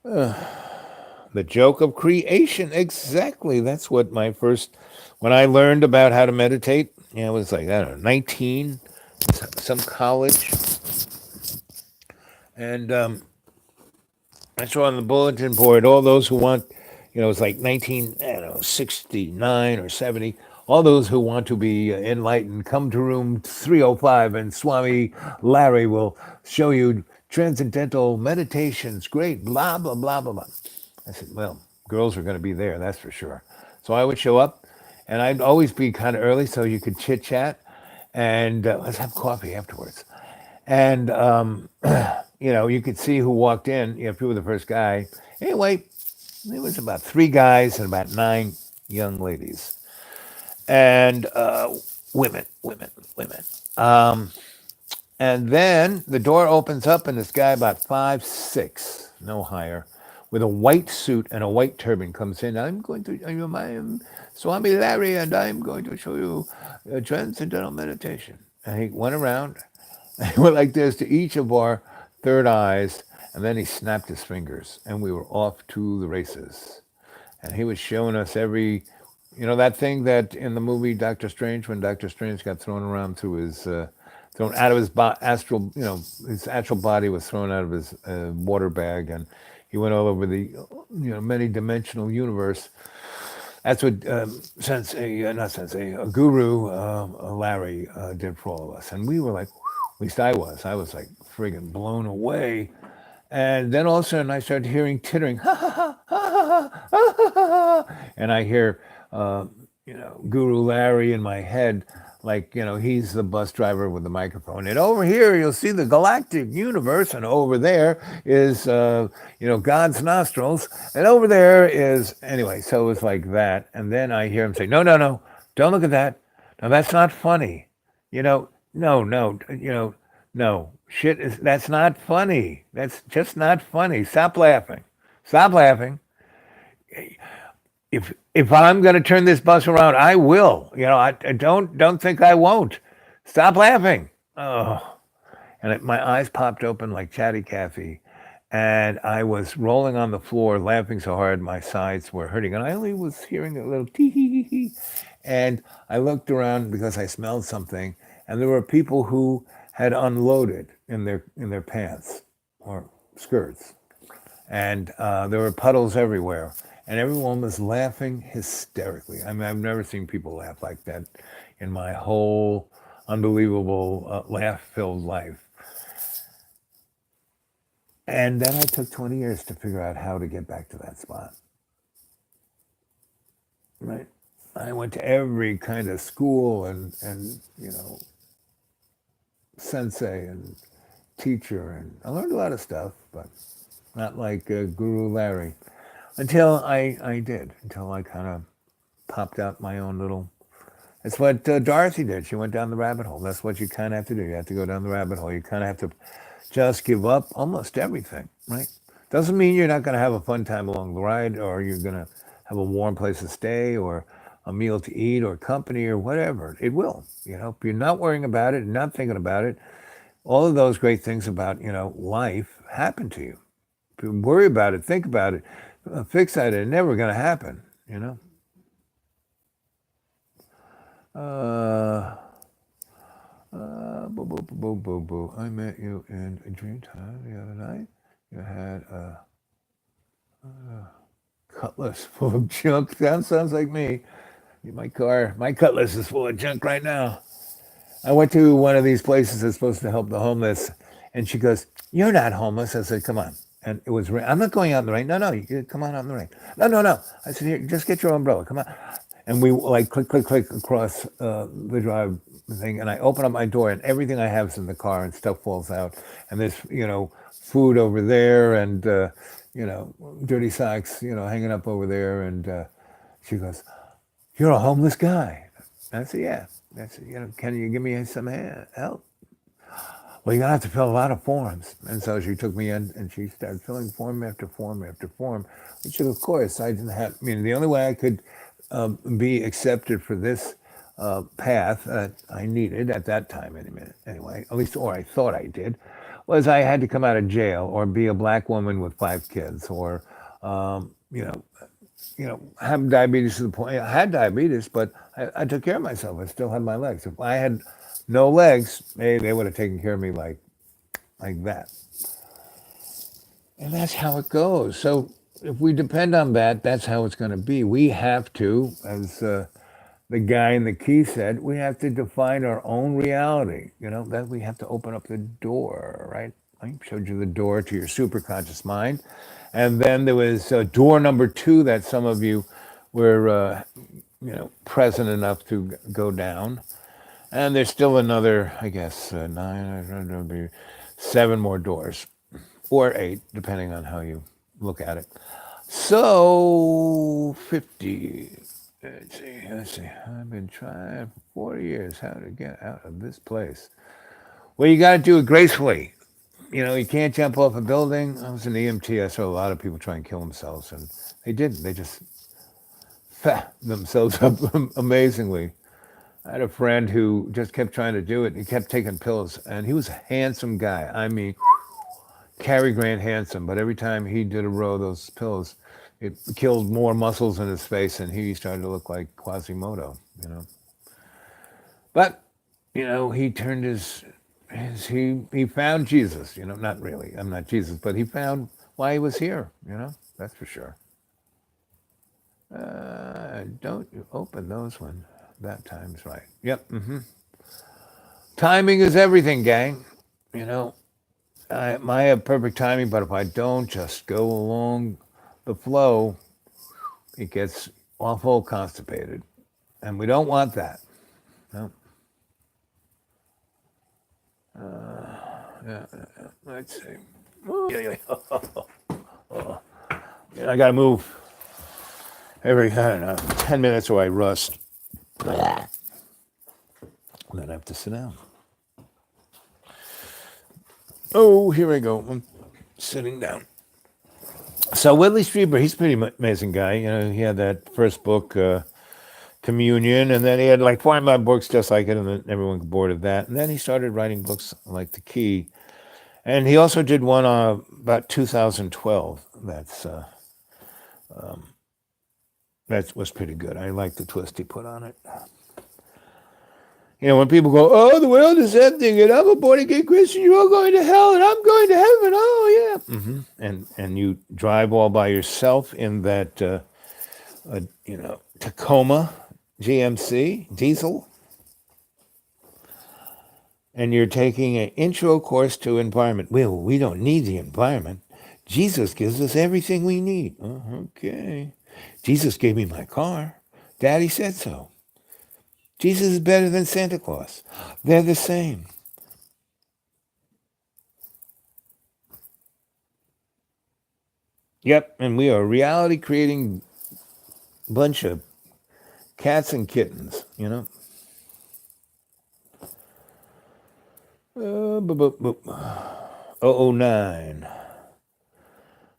The joke of creation, exactly. That's what when I learned about how to meditate, it was like, I don't know, 19, some college. And I saw on the bulletin board all those who want, it was like 69 or 70. All those who want to be enlightened, come to room 305 and Swami Larry will show you transcendental meditations. Great, blah, blah, blah, blah, blah. I said, well, girls are going to be there, that's for sure. So I would show up, and I'd always be kind of early so you could chit chat, and let's have coffee afterwards. And, you could see who walked in. If you were the first guy. Anyway, There was about 3 guys and about 9 young ladies, and women. Um, and then the door opens up, and this guy about 5'6", no higher, with a white suit and a white turban comes in. I am Swami Larry, and I'm going to show you transcendental meditation. And he went around, and he went like this to each of our third eyes, and then he snapped his fingers, and we were off to the races. And he was showing us that thing that in the movie Doctor Strange, when Doctor Strange got thrown around through his, thrown out of his astral, his astral body was thrown out of his water bag, and he went all over the, many dimensional universe. That's what not Sensei, Guru Larry did for all of us, and we were like, at least I was like friggin' blown away. And then all of a sudden, I started hearing tittering, ha ha ha ha ha ha ha ha, and I hear, Guru Larry in my head, like he's the bus driver with the microphone. And over here, you'll see the galactic universe, and over there is, God's nostrils, and over there is anyway. So it was like that, and then I hear him say, "No, no, no, don't look at that. No, that's not funny. No, no, no, shit is that's not funny. That's just not funny. Stop laughing. Stop laughing. If I'm going to turn this bus around, I will. I don't think I won't. Stop laughing." Oh, and my eyes popped open like Chatty Cathy, and I was rolling on the floor, laughing so hard my sides were hurting, and I only was hearing a little tee hee hee hee. And I looked around because I smelled something, and there were people who had unloaded in their pants or skirts, and there were puddles everywhere, and everyone was laughing hysterically. I mean, I've never seen people laugh like that in my whole unbelievable laugh-filled life. And then I took 20 years to figure out how to get back to that spot. Right? I went to every kind of school and sensei and teacher, and I learned a lot of stuff, but not like Guru Larry, until I kind of popped out my own little. It's what Dorothy did. She went down the rabbit hole. That's what you kind of have to do. You have to go down the rabbit hole. You kind of have to just give up almost everything, right? Doesn't mean you're not going to have a fun time along the ride, or you're going to have a warm place to stay, or a meal to eat, or company, or whatever. It will. If you're not worrying about it, not thinking about it, all of those great things about life happen to you. If you worry about it, think about it, fixate it, it's never going to happen. Boo, boo, boo, boo, boo. I met you in a dream time the other night. You had a cutlass full of junk. That sounds like me. My cutlass is full of junk right now. I went to one of these places that's supposed to help the homeless, and she goes, "You're not homeless." I said, "Come on." And it was rain. I'm not going out in the rain. No, you come on out in the rain. No. I said, "Here, just get your umbrella. Come on." And we like click across the drive thing, and I open up my door, and everything I have is in the car, and stuff falls out, and there's food over there, and dirty socks hanging up over there, and she goes, "You're a homeless guy." And I said, "Yeah." I said, "Can you give me some help?" "Well, you're gonna have to fill a lot of forms." And so she took me in, and she started filling form after form after form, which of course I didn't have. I mean, the only way I could be accepted for this path that I needed at that time, anyway, at least, or I thought I did, was I had to come out of jail, or be a black woman with 5 kids, or have diabetes to the point I had diabetes, but I took care of myself. I still had my legs. If I had no legs, they would have taken care of me like that. And that's how it goes. So if we depend on that, that's how it's going to be. We have to, as the guy in the key said, we have to define our own reality. That we have to open up the door, right? I showed you the door to your superconscious mind. And then there was door number 2 that some of you were, present enough to go down. And there's still another, I guess, 7 more doors, or 8, depending on how you look at it. So 50. Let's see. I've been trying for 40 years how to get out of this place. Well, you got to do it gracefully. You can't jump off a building. I was an EMT. I saw a lot of people try and kill themselves, and they didn't. They just fat themselves up amazingly. I had a friend who just kept trying to do it. He kept taking pills, and he was a handsome guy. I mean, Cary Grant handsome. But every time he did a row of those pills, it killed more muscles in his face, and he started to look like Quasimodo. But he turned he found Jesus. Not really. I'm not Jesus, but he found why he was here. That's for sure. Don't you open those when that time's right. Yep. Timing is everything, gang. I might have perfect timing, but if I don't just go along the flow, it gets awful constipated. And we don't want that. No. Yeah, let's see. I got to move every, I don't know, 10 minutes or I rust. Then I have to sit down. Oh, here I go. I'm sitting down. So Whitley Strieber, he's a pretty amazing guy. He had that first book, Communion, and then he had like 5 books just like it, and then everyone got bored of that. And then he started writing books like The Key. And he also did one about 2012. That was pretty good. I like the twist he put on it. When people go, oh, the world is ending, and I'm a born-again Christian, you're all going to hell, and I'm going to heaven, oh, yeah. And you drive all by yourself in that, Tacoma GMC diesel, and you're taking an intro course to environment. Well, we don't need the environment. Jesus gives us everything we need. Okay. Jesus gave me my car. Daddy said so. Jesus is better than Santa Claus. They're the same. Yep, and we are a reality creating bunch of cats and kittens, 009.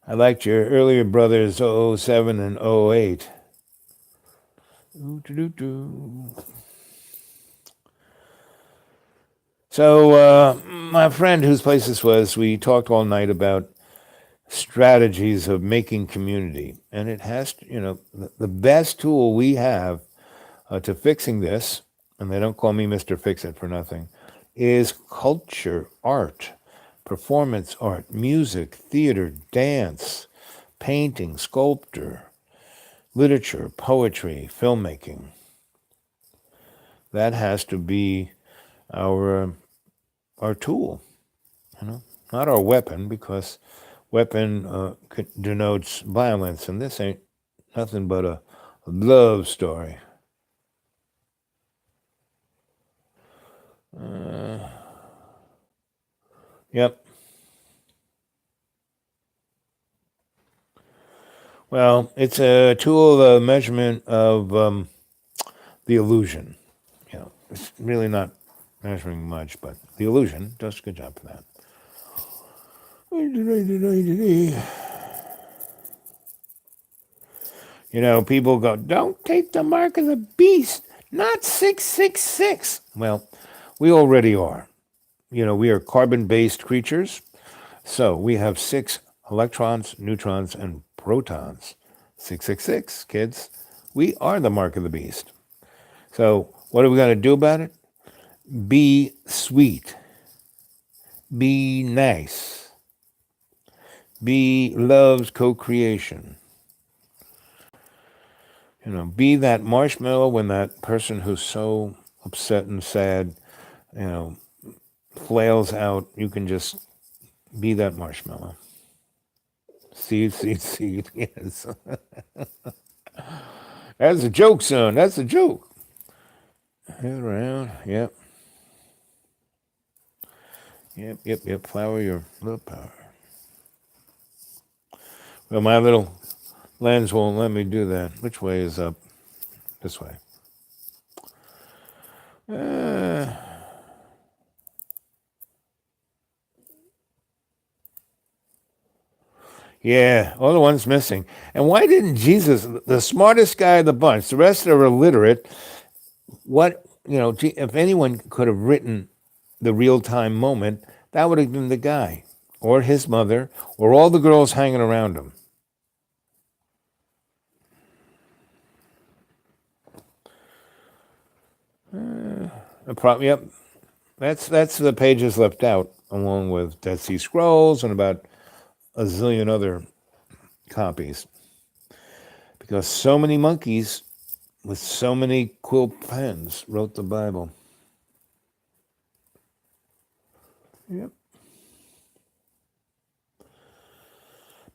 I liked your earlier brothers 007 and 08. So my friend whose place this was, we talked all night about strategies of making community. And it has to, the best tool we have to fixing this, and they don't call me Mr. Fix-It for nothing, is culture, art, performance art, music, theater, dance, painting, sculpture, literature, poetry, filmmaking. That has to be our tool, not our weapon, because weapon denotes violence, and this ain't nothing but a love story. Yep. Well, it's a tool of measurement of the illusion. It's really not measuring much, but the illusion does a good job for that. People go, don't take the mark of the beast, not 666. Well, we already are. We are carbon-based creatures. So we have 6 electrons, neutrons, and protons. 666, kids. We are the mark of the beast. So what are we going to do about it? Be sweet. Be nice. Be love's co-creation. Be that marshmallow when that person who's so upset and sad, flails out. You can just be that marshmallow. Seed. Yes. That's a joke, son. That's a joke. Head around. Yep. Yep. Flower your love power. Well, my little Lens won't let me do that. Which way is up? This way. Uh, yeah, all the ones missing. And why didn't Jesus, the smartest guy of the bunch, the rest are illiterate, if anyone could have written the real-time moment, that would have been the guy, or his mother, or all the girls hanging around him. Yep, that's the pages left out, along with Dead Sea Scrolls and about a zillion other copies. Because so many monkeys with so many quill pens wrote the Bible. Yep.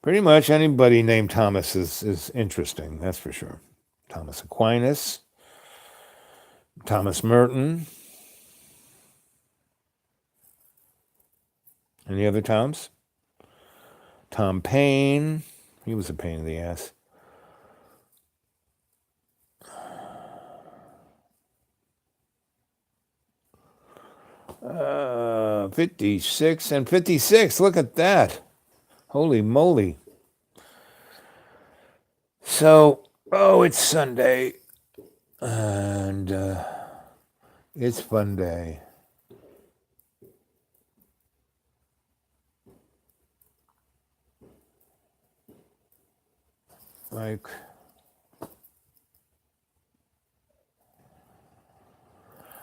Pretty much anybody named Thomas is interesting, that's for sure. Thomas Aquinas, Thomas Merton. Any other Toms? Tom Paine. He was a pain in the ass. 56 and 56. Look at that. Holy moly. So, it's Sunday. And it's fun day. Like,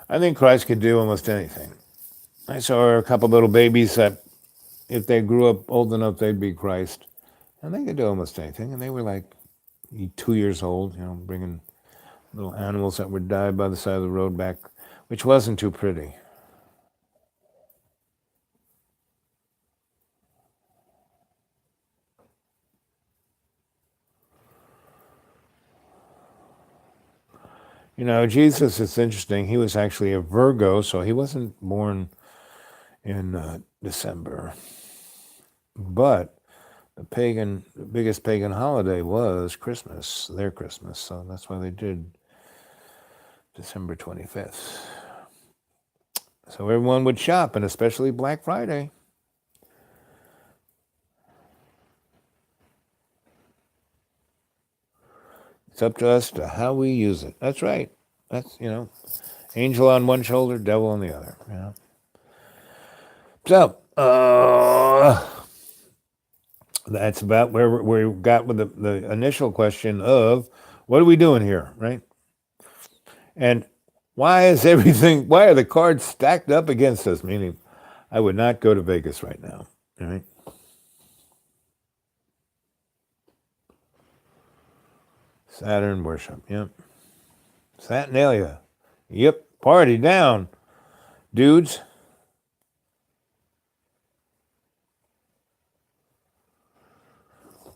I think Christ could do almost anything. I saw a couple little babies that, if they grew up old enough, they'd be Christ. And they could do almost anything. And they were like 2 years old, bringing little animals that would die by the side of the road back, which wasn't too pretty. Jesus, it's interesting. He was actually a Virgo, so he wasn't born in December. But the biggest pagan holiday was Christmas, their Christmas. So that's why they did December 25th. So everyone would shop, and especially Black Friday. It's up to us to how we use it. That's right. That's, angel on one shoulder, devil on the other. So, that's about where we got with the initial question of, what are we doing here, right? And why are the cards stacked up against us? Meaning, I would not go to Vegas right now, right? Saturn worship, yep. Saturnalia, yep. Party down, dudes.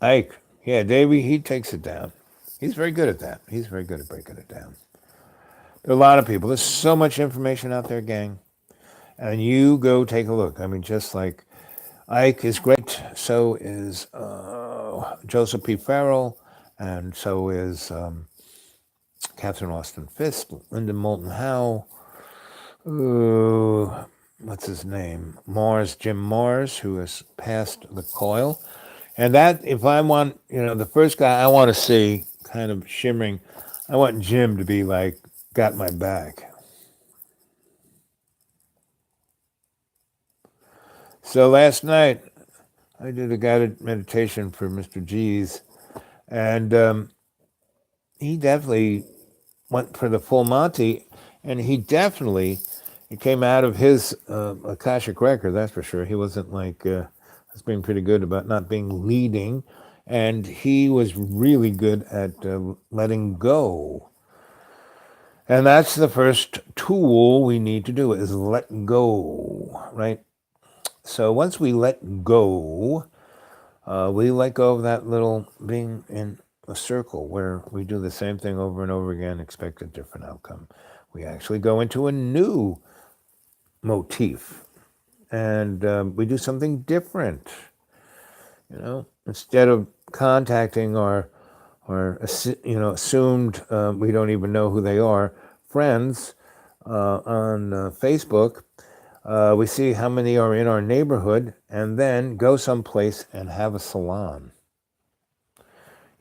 Ike, yeah, Davey, he takes it down. He's very good at that. He's very good at breaking it down. There are a lot of people. There's so much information out there, gang. And you go take a look. I mean, just like Ike is great, so is Joseph P. Farrell, and so is Catherine Austin Fist, Lyndon Moulton Howe, what's his name? Jim Mars, who has passed the coil. And that, if I want, the first guy I want to see kind of shimmering, I want Jim to be like, got my back. So last night, I did a guided meditation for Mr. G's, and he definitely went for the full Monty, and it came out of his Akashic record, that's for sure. He wasn't like, he's being pretty good about not being leading, and he was really good at letting go. And that's the first tool we need to do, is let go, right? So once we let go, we let go of that little being in a circle where we do the same thing over and over again, expect a different outcome. We actually go into a new motif, and we do something different. Instead of contacting our or assumed we don't even know who they are, friends on Facebook. We see how many are in our neighborhood, and then go someplace and have a salon.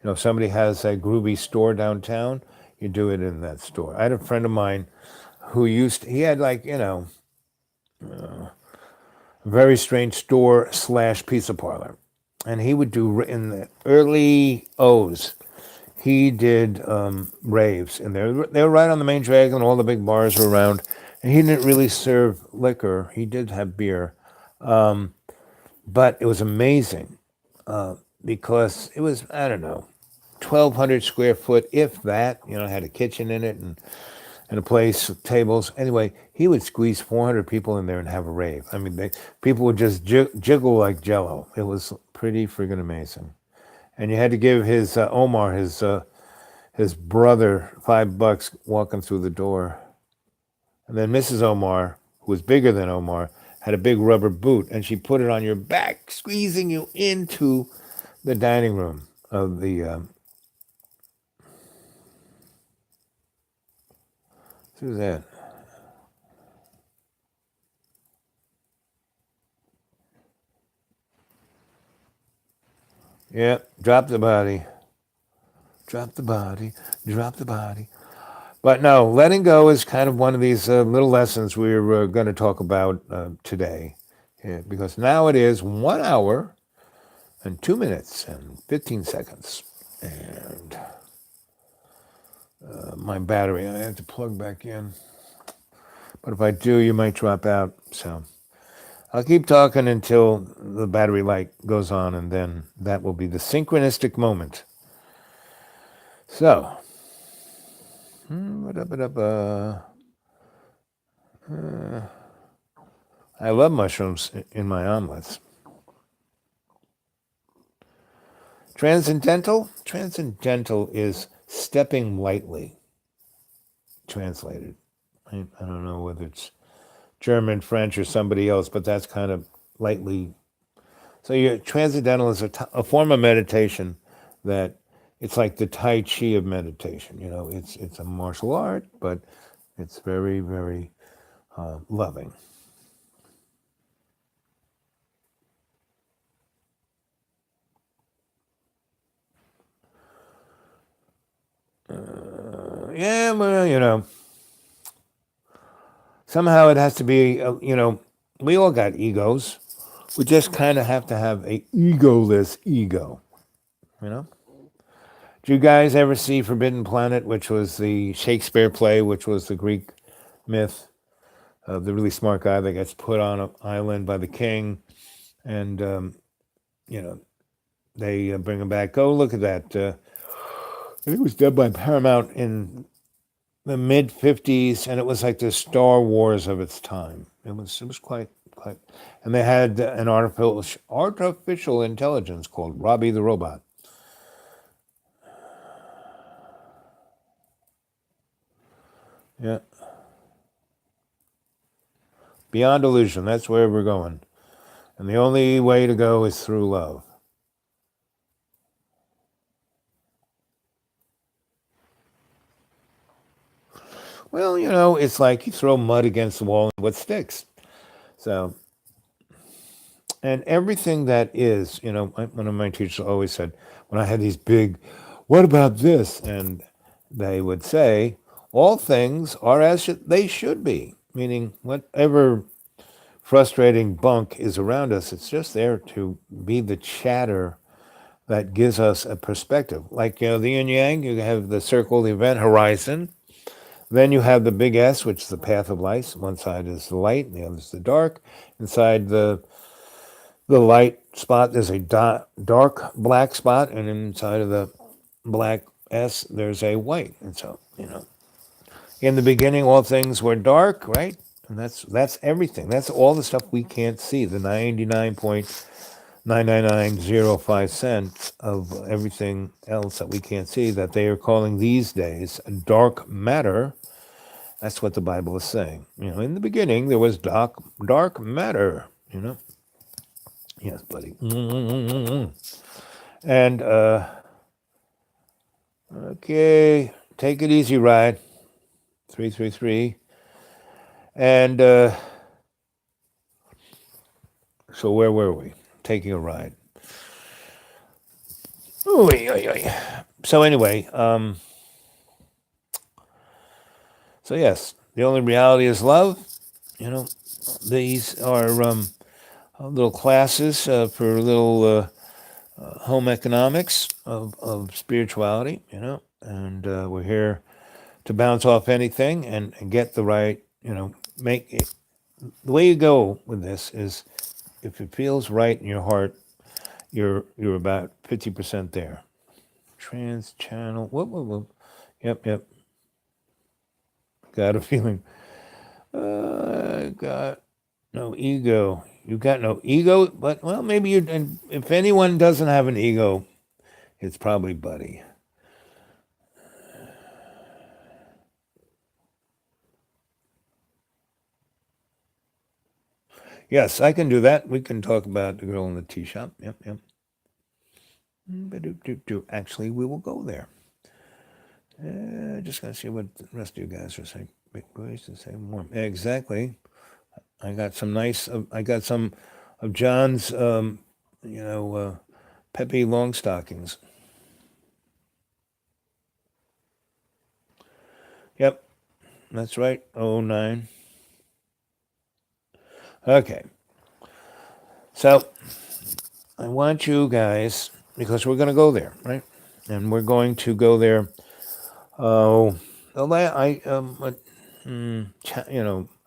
If somebody has a groovy store downtown, you do it in that store. I had a friend of mine who he had a very strange store / pizza parlor. And he would do, in the early O's, he did raves. And they were right on the main drag, and all the big bars were around. And he didn't really serve liquor. He did have beer. But it was amazing because it was, I don't know, 1,200 square foot, if that. Had a kitchen in it and a place with tables. Anyway, he would squeeze 400 people in there and have a rave. I mean, people would just jiggle like jello. It was pretty friggin' amazing. And you had to give his Omar, his brother, $5 walking through the door. And then Mrs. Omar, who was bigger than Omar, had a big rubber boot, and she put it on your back, squeezing you into the dining room of the... who's that? Yeah, drop the body. Drop the body. Drop the body. But no, letting go is kind of one of these little lessons we're going to talk about today. Yeah, because now it is 1 hour and 2 minutes and 15 seconds. And my battery, I have to plug back in. But if I do, you might drop out. So I'll keep talking until the battery light goes on, and then that will be the synchronistic moment. So, I love mushrooms in my omelets. Transcendental? Transcendental is stepping lightly, translated. I don't know whether it's German, French, or somebody else, but that's kind of lightly. So your transcendental is a form of meditation that it's like the Tai Chi of meditation. It's a martial art, but it's very, very loving. Yeah, well, somehow it has to be, we all got egos. We just kind of have to have a egoless ego, Did you guys ever see Forbidden Planet, which was the Shakespeare play, which was the Greek myth of the really smart guy that gets put on an island by the king, and, they bring him back. Go look at that. I think it was done by Paramount in the mid 50s, and it was like the Star Wars of its time. It was quite, and they had an artificial intelligence called Robbie the Robot. Yeah. Beyond illusion, that's where we're going. And the only way to go is through love. Well, it's like you throw mud against the wall and what sticks. So, and everything that is, one of my teachers always said, when I had these big, what about this? And they would say, all things are as they should be, meaning whatever frustrating bunk is around us, it's just there to be the chatter that gives us a perspective. Like, the yin yang, you have the circle, the event horizon. Then you have the big S, which is the path of light. One side is the light, and the other is the dark. Inside the light spot, there's a dark black spot, and inside of the black S, there's a white. And so, in the beginning, all things were dark, right? And that's everything. That's all the stuff we can't see. The 99.99905 cents of everything else that we can't see that they are calling these days dark matter. That's what the Bible is saying. In the beginning, there was dark matter, Yes, buddy. And Okay, take it easy, ride. 333. And so where were we? Taking a ride. Ooh, so anyway, so yes, the only reality is love. You know, these are little classes for little home economics of spirituality, and we're here to bounce off anything and get the right, make it. The way you go with this is if it feels right in your heart, you're about 50% there. Trans channel. Whoop. Yep. Got a feeling. Got no ego. You got no ego, but well, maybe you. And if anyone doesn't have an ego, it's probably Buddy. Yes, I can do that. We can talk about the girl in the tea shop. Yep. Actually, we will go there. Just gotta see what the rest of you guys are saying. Big boys to say more. Exactly. I got some nice. I got some of John's. Peppy long stockings. Yep, that's right. 09. Okay. So I want you guys because we're gonna go there, right? And we're going to go there. Oh, a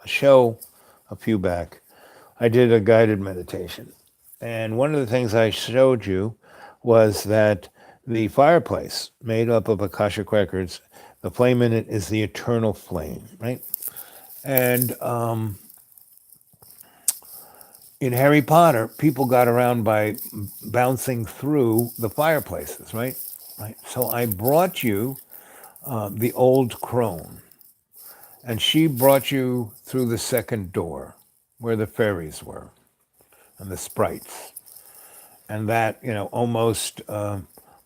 show a few back. I did a guided meditation, and one of the things I showed you was that the fireplace made up of Akashic records, the flame in it is the eternal flame, right? And in Harry Potter, people got around by bouncing through the fireplaces, right? Right. So I brought you the old crone, and she brought you through the second door, where the fairies were and the sprites, and that almost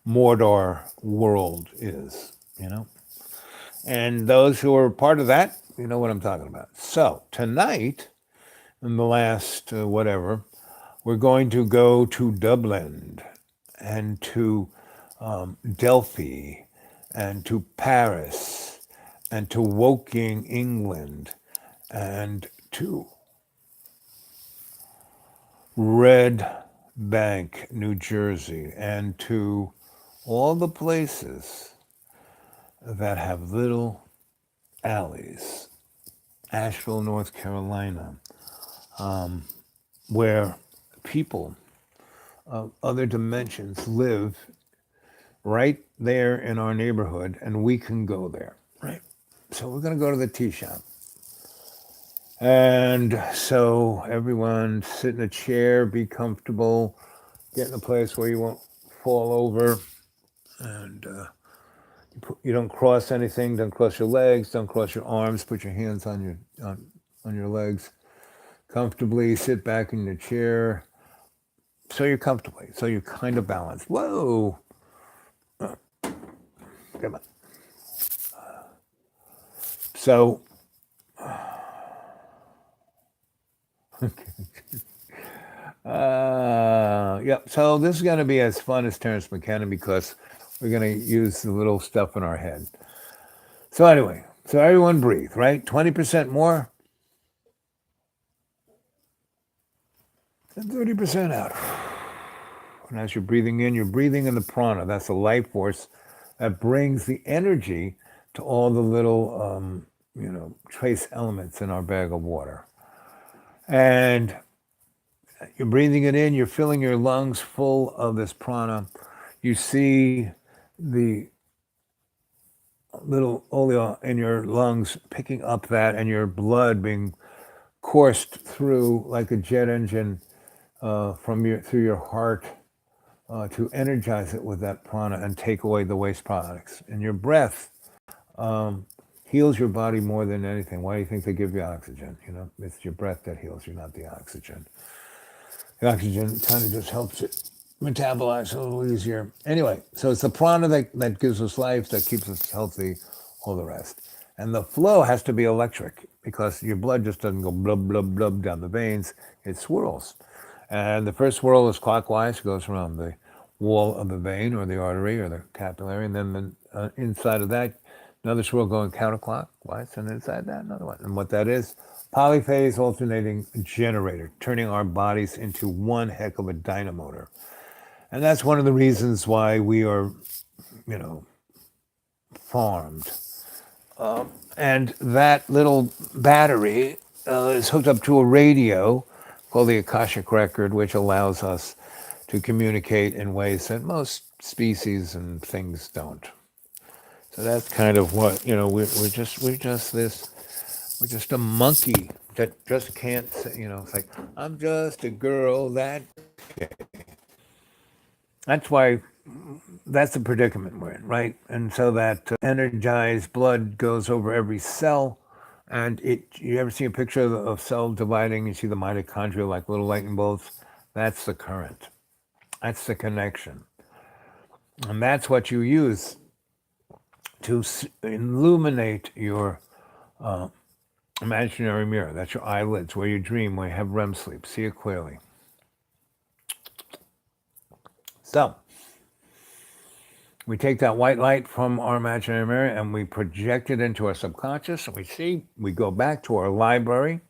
Mordor world is, and those who are part of that, you know what I'm talking about. So tonight, in the last whatever, we're going to go to Dublin and to Delphi and to Paris and to Woking, England, and to Red Bank, New Jersey, and to all the places that have little alleys. Asheville, North Carolina, where people of other dimensions live right there in our neighborhood, and we can go there, right? So we're going to go to the tea shop. And so everyone sit in a chair, be comfortable, get in a place where you won't fall over, and you don't cross anything, don't cross your legs, don't cross your arms, put your hands on your legs. Comfortably sit back in your chair, so you're comfortably, so you're kind of balanced. Whoa! Come on. So, so this is going to be as fun as Terence McKenna because we're going to use the little stuff in our head. So anyway, so everyone breathe, right? 20% more and 30% out. And as you're breathing in the prana. That's the life force that brings the energy to all the little, trace elements in our bag of water. And you're breathing it in, you're filling your lungs full of this prana. You see the little olea in your lungs picking up that, and your blood being coursed through like a jet engine through your heart to energize it with that prana and take away the waste products. And your breath heals your body more than anything. Why do you think they give you oxygen? It's your breath that heals you, not the oxygen. The oxygen kind of just helps it metabolize a little easier. Anyway, so it's the prana that gives us life, that keeps us healthy, all the rest. And the flow has to be electric because your blood just doesn't go blub, blub, blub down the veins. It swirls. And the first swirl is clockwise, goes around the wall of the vein or the artery or the capillary. And then inside of that, another swirl going counterclockwise. And inside that, another one. And what that is, polyphase alternating generator, turning our bodies into one heck of a dynamotor. And that's one of the reasons why we are, farmed. And that little battery is hooked up to a radio called the Akashic Record, which allows us to communicate in ways that most species and things don't. So that's kind of what, we're just a monkey that just can't say, it's like, I'm just a girl that. That's why, that's the predicament we're in, right? And so that energized blood goes over every cell. And you ever see a picture of a cell dividing? You see the mitochondria like little lightning bolts? That's the current. That's the connection. And that's what you use to illuminate your imaginary mirror. That's your eyelids, where you dream, where you have REM sleep. See it clearly. So, we take that white light from our imaginary mirror and we project it into our subconscious. And we go back to our library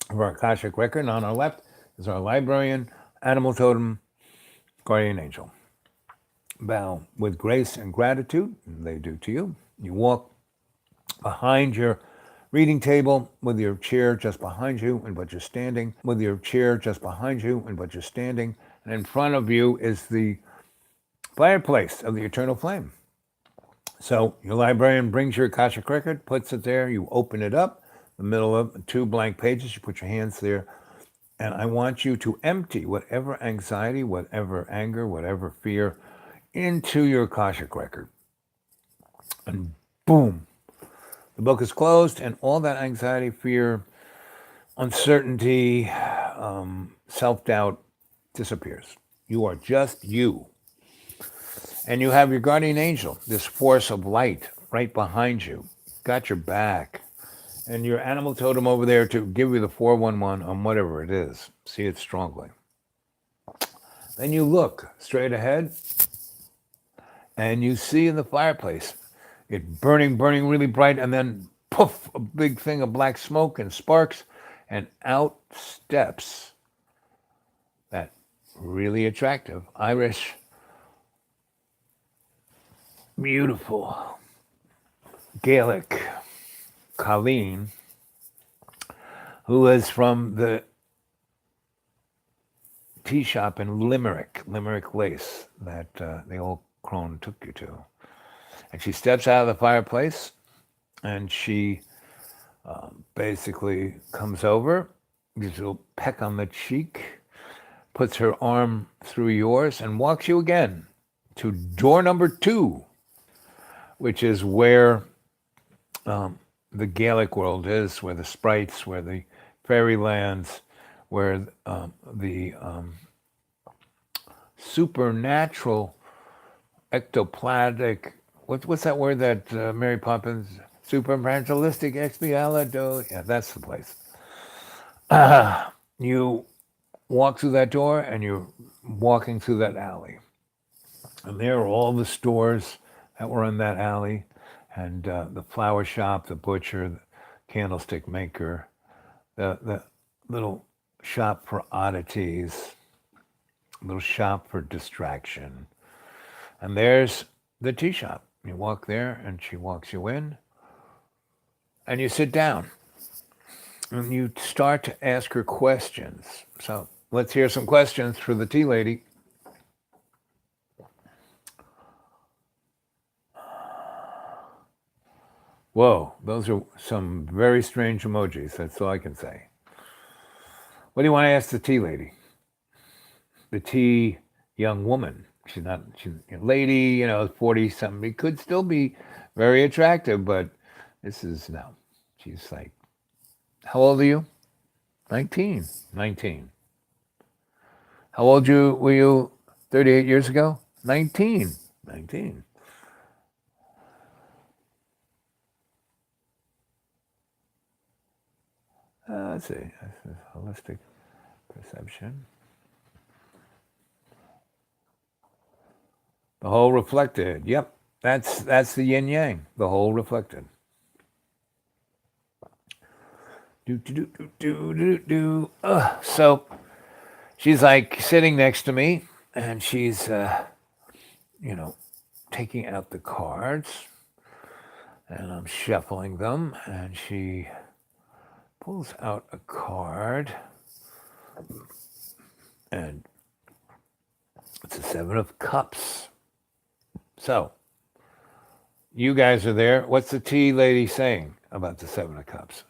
of our Akashic Record. And on our left is our librarian, animal totem, guardian angel. Bow with grace and gratitude, and they do to you. You walk behind your reading table with your chair just behind you and but you're standing, with your chair just behind you and but you're standing. And in front of you is the fireplace of the eternal flame. So your librarian brings your Akashic Record, puts it there, you open it up, the middle of 2 blank pages, you put your hands there, and I want you to empty whatever anxiety, whatever anger, whatever fear into your Akashic Record. And boom, the book is closed and all that anxiety, fear, uncertainty, self-doubt disappears. You are just you. And you have your guardian angel, this force of light right behind you, got your back. And your animal totem over there to give you the 411 on whatever it is. See it strongly. Then you look straight ahead and you see in the fireplace it burning really bright, and then poof, a big thing of black smoke and sparks, and out steps that really attractive Irish, beautiful Gaelic Colleen, who is from the tea shop in Limerick Lace, that the old crone took you to. And she steps out of the fireplace and she basically comes over, gives a little peck on the cheek, puts her arm through yours and walks you again to door number 2, which is where the Gaelic world is, where the sprites, where the fairylands, where the supernatural, ectoplasmic, what's that word that Mary Poppins, supernaturalistic expialidocious, yeah, that's the place. You walk through that door and you're walking through that alley. And there are all the stores that were in that alley, and the flower shop, the butcher, the candlestick maker, the little shop for oddities, little shop for distraction. And there's the tea shop. You walk there and she walks you in and you sit down and you start to ask her questions. So let's hear some questions for the tea lady. Whoa, those are some very strange emojis. That's all I can say. What do you want to ask the tea lady? The tea young woman. She's a lady, 40-something. It could still be very attractive, but this is no. She's like, how old are you? 19. How old were you 38 years ago? 19. 19. Let's see. This is holistic perception. The whole reflected. Yep. That's the yin yang. The whole reflected. So she's like sitting next to me, and she's, taking out the cards, and I'm shuffling them, and she pulls out a card, and it's a 7 of Cups. So, you guys are there. What's the tea lady saying about the 7 of Cups?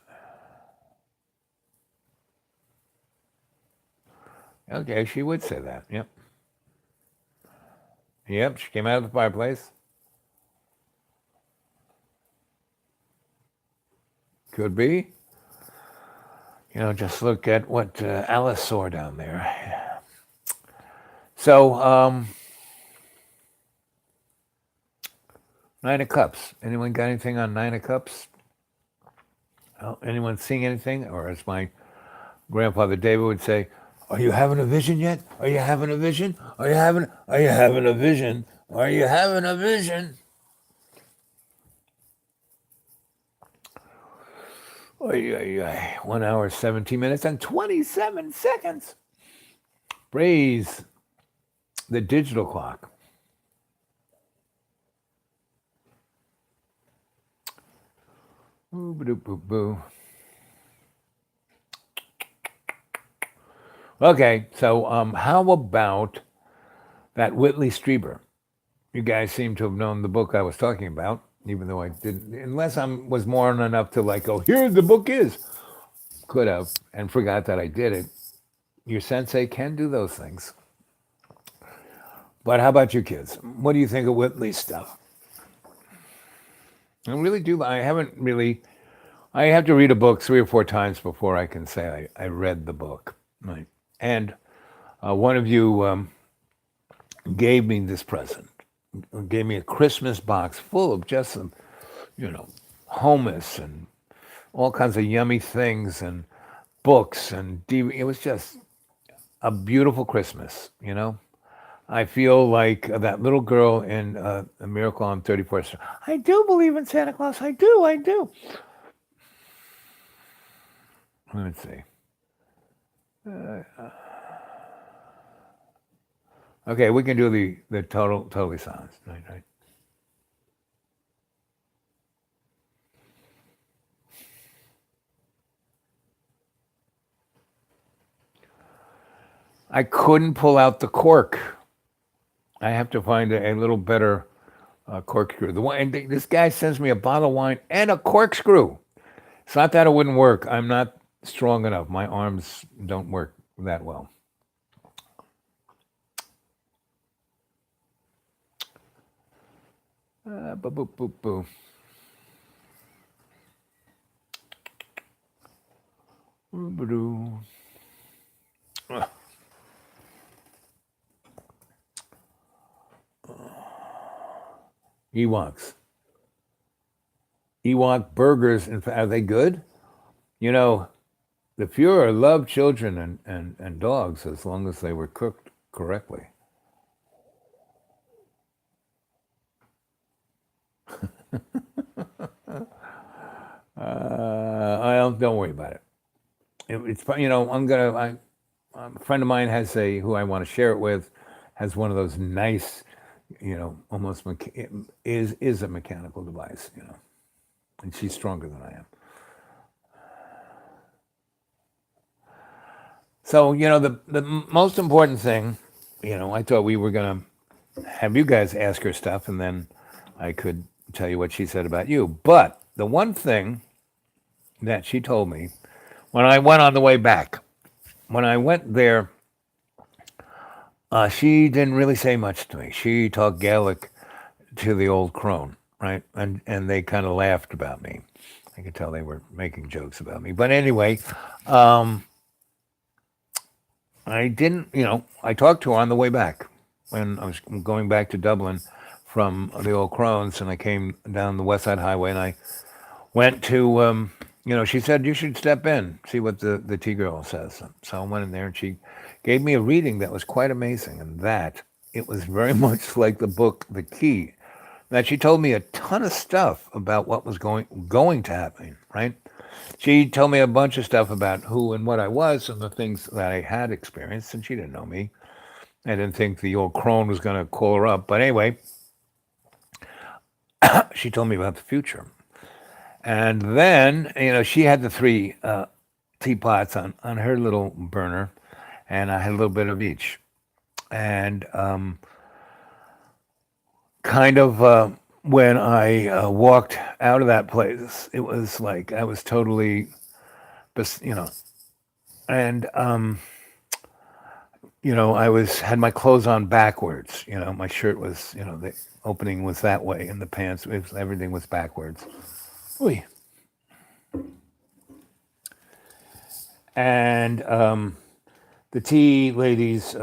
Okay, she would say that. Yep. Yep, she came out of the fireplace. Could be. Just look at what Alice saw down there. So, 9 of Cups. Anyone got anything on 9 of Cups? Oh, anyone seeing anything? Or as my grandfather David would say, are you having a vision yet? Are you having a vision? Are you having a vision? Are you having a vision? 1 hour, 17 minutes, and 27 seconds. Praise the digital clock. Boo. Okay, so how about that Whitley Strieber? You guys seem to have known the book I was talking about, even though I didn't, unless I was moron enough to go, here the book is. Could have, and forgot that I did it. Your sensei can do those things. But how about you kids? What do you think of Whitley's stuff? I really do. I have to read a book 3 or 4 times before I can say I read the book. Right. And one of you gave me this present, gave me a Christmas box full of just some, hummus and all kinds of yummy things and books and it was just a beautiful Christmas, I feel like that little girl in A Miracle on 34th Street. I do believe in Santa Claus. I do. Let me see. Okay, we can do the totally silence. Right. I couldn't pull out the cork. I have to find a little better corkscrew. This guy sends me a bottle of wine and a corkscrew. It's not that it wouldn't work. I'm not strong enough. My arms don't work that well. Boo. Ewoks. Ewok burgers, are they good? The Fuhrer loved children and dogs as long as they were cooked correctly. Don't worry about it. It's a friend of mine who I want to share it with, has one of those nice, almost is a mechanical device, and she's stronger than I am. So, the most important thing, I thought we were going to have you guys ask her stuff, and then I could tell you what she said about you. But the one thing that she told me when I went on the way back, when I went there, she didn't really say much to me. She talked Gaelic to the old crone, right? And they kind of laughed about me. I could tell they were making jokes about me. But anyway, I didn't, I talked to her on the way back. when I was going back to Dublin from the Old Crones, and I came down the West Side Highway, and I went to, she said, you should step in, see what the tea girl says. So I went in there, and she gave me a reading that was quite amazing, and that it was very much like the book The Key. That she told me a ton of stuff about what was going to happen, right? She told me a bunch of stuff about who and what I was and the things that I had experienced, and she didn't know me. I didn't think the old crone was going to call her up. But anyway, she told me about the future. And then, she had the three teapots on her little burner, and I had a little bit of each. And kind of when I walked out of that place, it was like I was totally, and I had my clothes on backwards. My shirt was, the opening was that way, and the pants, everything was backwards. Oy. And the tea lady's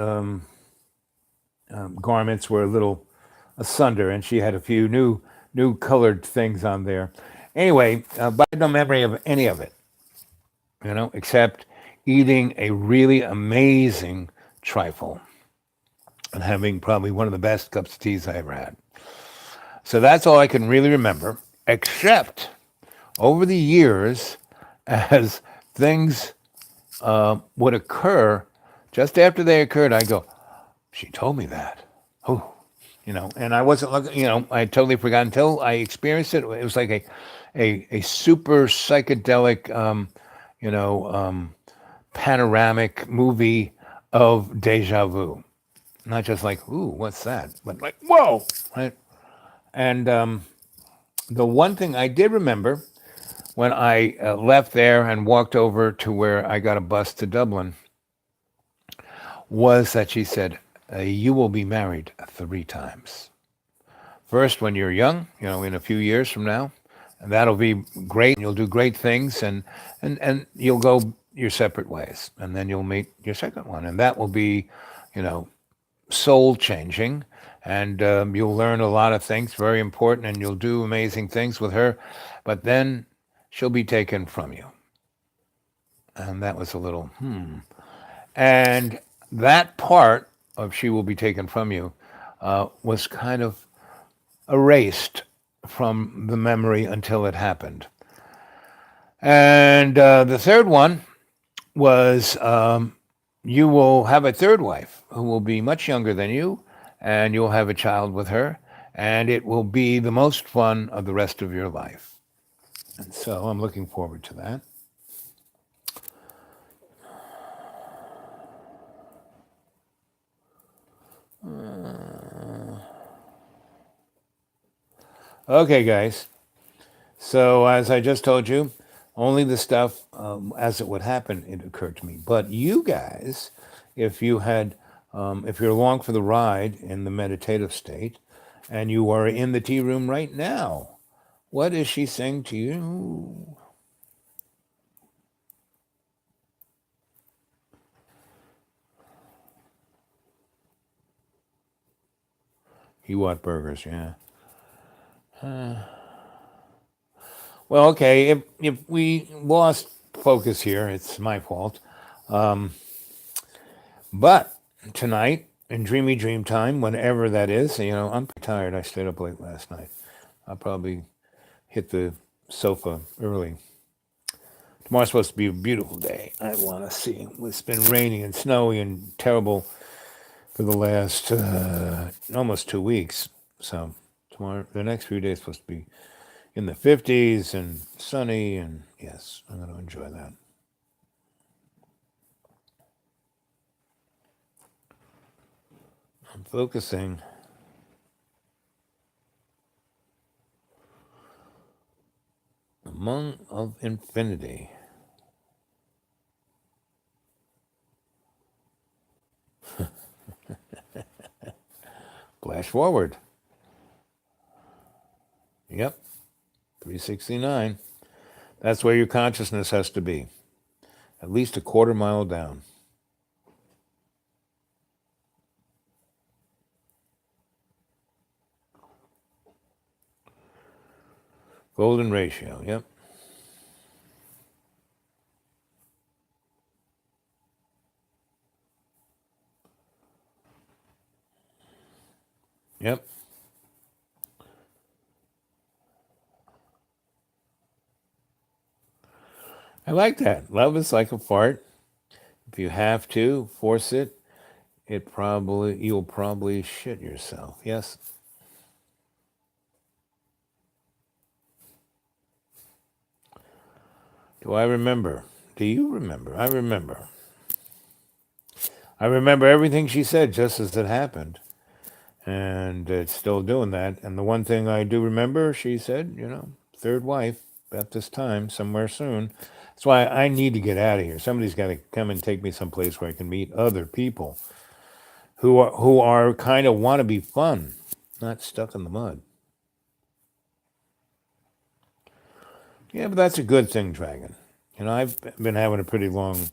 garments were a little asunder, and she had a few new colored things on there. Anyway, but I had no memory of any of it, except eating a really amazing trifle and having probably one of the best cups of teas I ever had. So that's all I can really remember, except over the years, as things would occur, just after they occurred, I go, she told me that. Oh, and I wasn't looking, I totally forgot until I experienced it. It was like a super psychedelic, panoramic movie of deja vu. Not just like, ooh, what's that? But like, whoa, right? And the one thing I did remember when I left there and walked over to where I got a bus to Dublin was that she said, you will be married 3 times. First, when you're young, in a few years from now, and that'll be great. You'll do great things, and you'll go your separate ways. And then you'll meet your second one, and that will be, soul changing. And you'll learn a lot of things, very important, and you'll do amazing things with her. But then she'll be taken from you. And that was a little, And that part of she will be taken from you was kind of erased from the memory until it happened. And the third one was you will have a third wife who will be much younger than you, and you'll have a child with her, and it will be the most fun of the rest of your life. And so I'm looking forward to that. Okay, guys. So as I just told you, only the stuff as it would happen, it occurred to me. But you guys, if you're along for the ride in the meditative state, and you are in the tea room right now, what is she saying to you? You want burgers, yeah. Well, okay, if we lost focus here, it's my fault. But tonight, in dreamy dream time, whenever that is, I'm tired. I stayed up late last night. I'll probably hit the sofa early. Tomorrow's supposed to be a beautiful day. I want to see. It's been raining and snowy and terrible for the last almost 2 weeks. So tomorrow, the next few days, supposed to be in the 50s and sunny, and yes, I'm going to enjoy that. I'm focusing. Among of infinity. Flash forward. Yep. 369. That's where your consciousness has to be. At least a quarter mile down. Golden ratio. Yep. Yep. I like that. Love is like a fart. If you have to force it, you'll probably shit yourself. Yes. Do I remember? Do you remember? I remember. I remember everything she said just as it happened. And it's still doing that. And the one thing I do remember, she said, third wife at this time, somewhere soon. That's why I need to get out of here. Somebody's got to come and take me someplace where I can meet other people who are kind of want to be fun, not stuck in the mud. Yeah, but that's a good thing, Dragon. I've been having a pretty long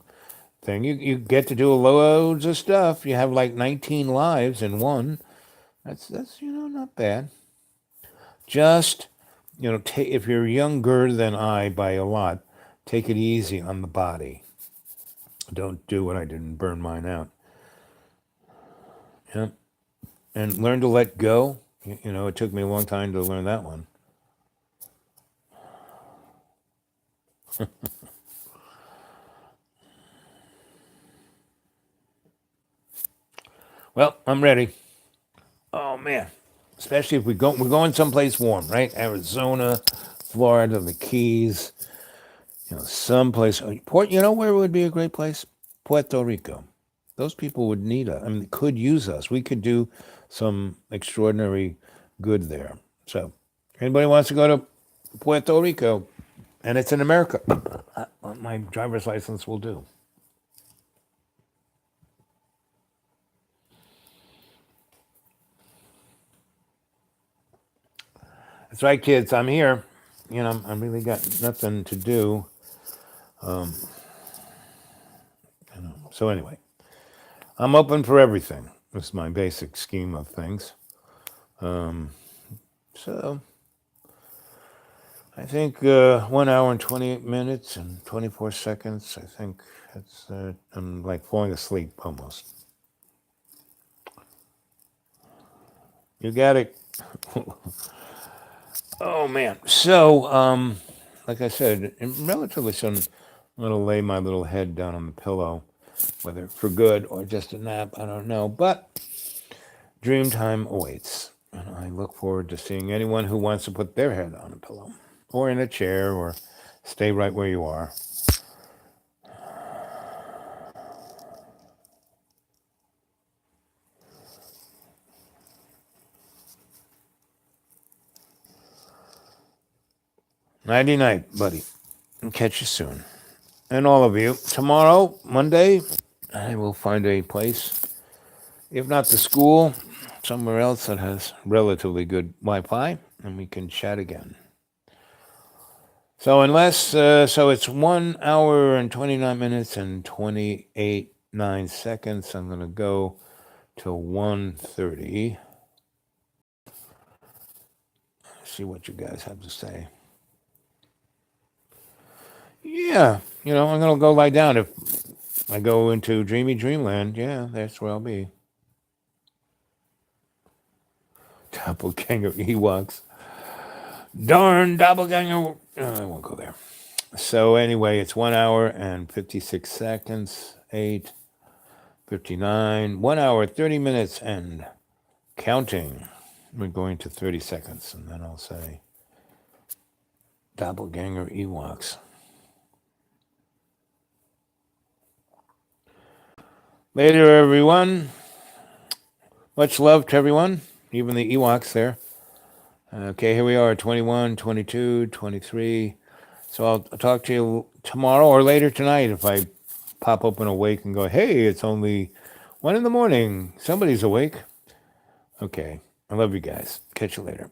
thing. You get to do loads of stuff. You have like 19 lives in one. That's not bad. Just if you're younger than I by a lot, take it easy on the body. Don't do what I did and burn mine out. Yeah, and learn to let go. It took me a long time to learn that one. Well, I'm ready. Oh man, especially if we're going someplace warm, right? Arizona, Florida, the Keys, someplace. Where would be a great place? Puerto Rico. Those people would need us. I mean, could use us. We could do some extraordinary good there. So, anybody wants to go to Puerto Rico, and it's in America, my driver's license will do. That's right, kids. I'm here. I really got nothing to do. So anyway, I'm open for everything. That's my basic scheme of things. So I think 1 hour and 28 minutes and 24 seconds. I think I'm like falling asleep almost. You got it. Oh man. So like I said, relatively soon, I'm gonna lay my little head down on the pillow, whether for good or just a nap, I don't know. But dream time awaits, and I look forward to seeing anyone who wants to put their head on a pillow, or in a chair, or stay right where you are. Nighty night, buddy. And catch you soon. And all of you, tomorrow, Monday, I will find a place, if not the school, somewhere else that has relatively good Wi-Fi, and we can chat again. So so it's 1 hour and 29 minutes and 9 seconds. I'm gonna go till 1:30. See what you guys have to say. Yeah, I'm gonna go lie down. If I go into dreamy dreamland, yeah, that's where I'll be. Doppelganger Ewoks. Darn doppelganger. I won't go there. So anyway, it's 1 hour and 56 seconds. 8:59. 1 hour, 30 minutes and counting. We're going to 30 seconds, and then I'll say doppelganger Ewoks. Later, everyone. Much love to everyone, even the Ewoks there. Okay, here we are, 21, 22, 23. So I'll talk to you tomorrow or later tonight if I pop open awake and go, hey, it's only 1 a.m. Somebody's awake. Okay, I love you guys. Catch you later.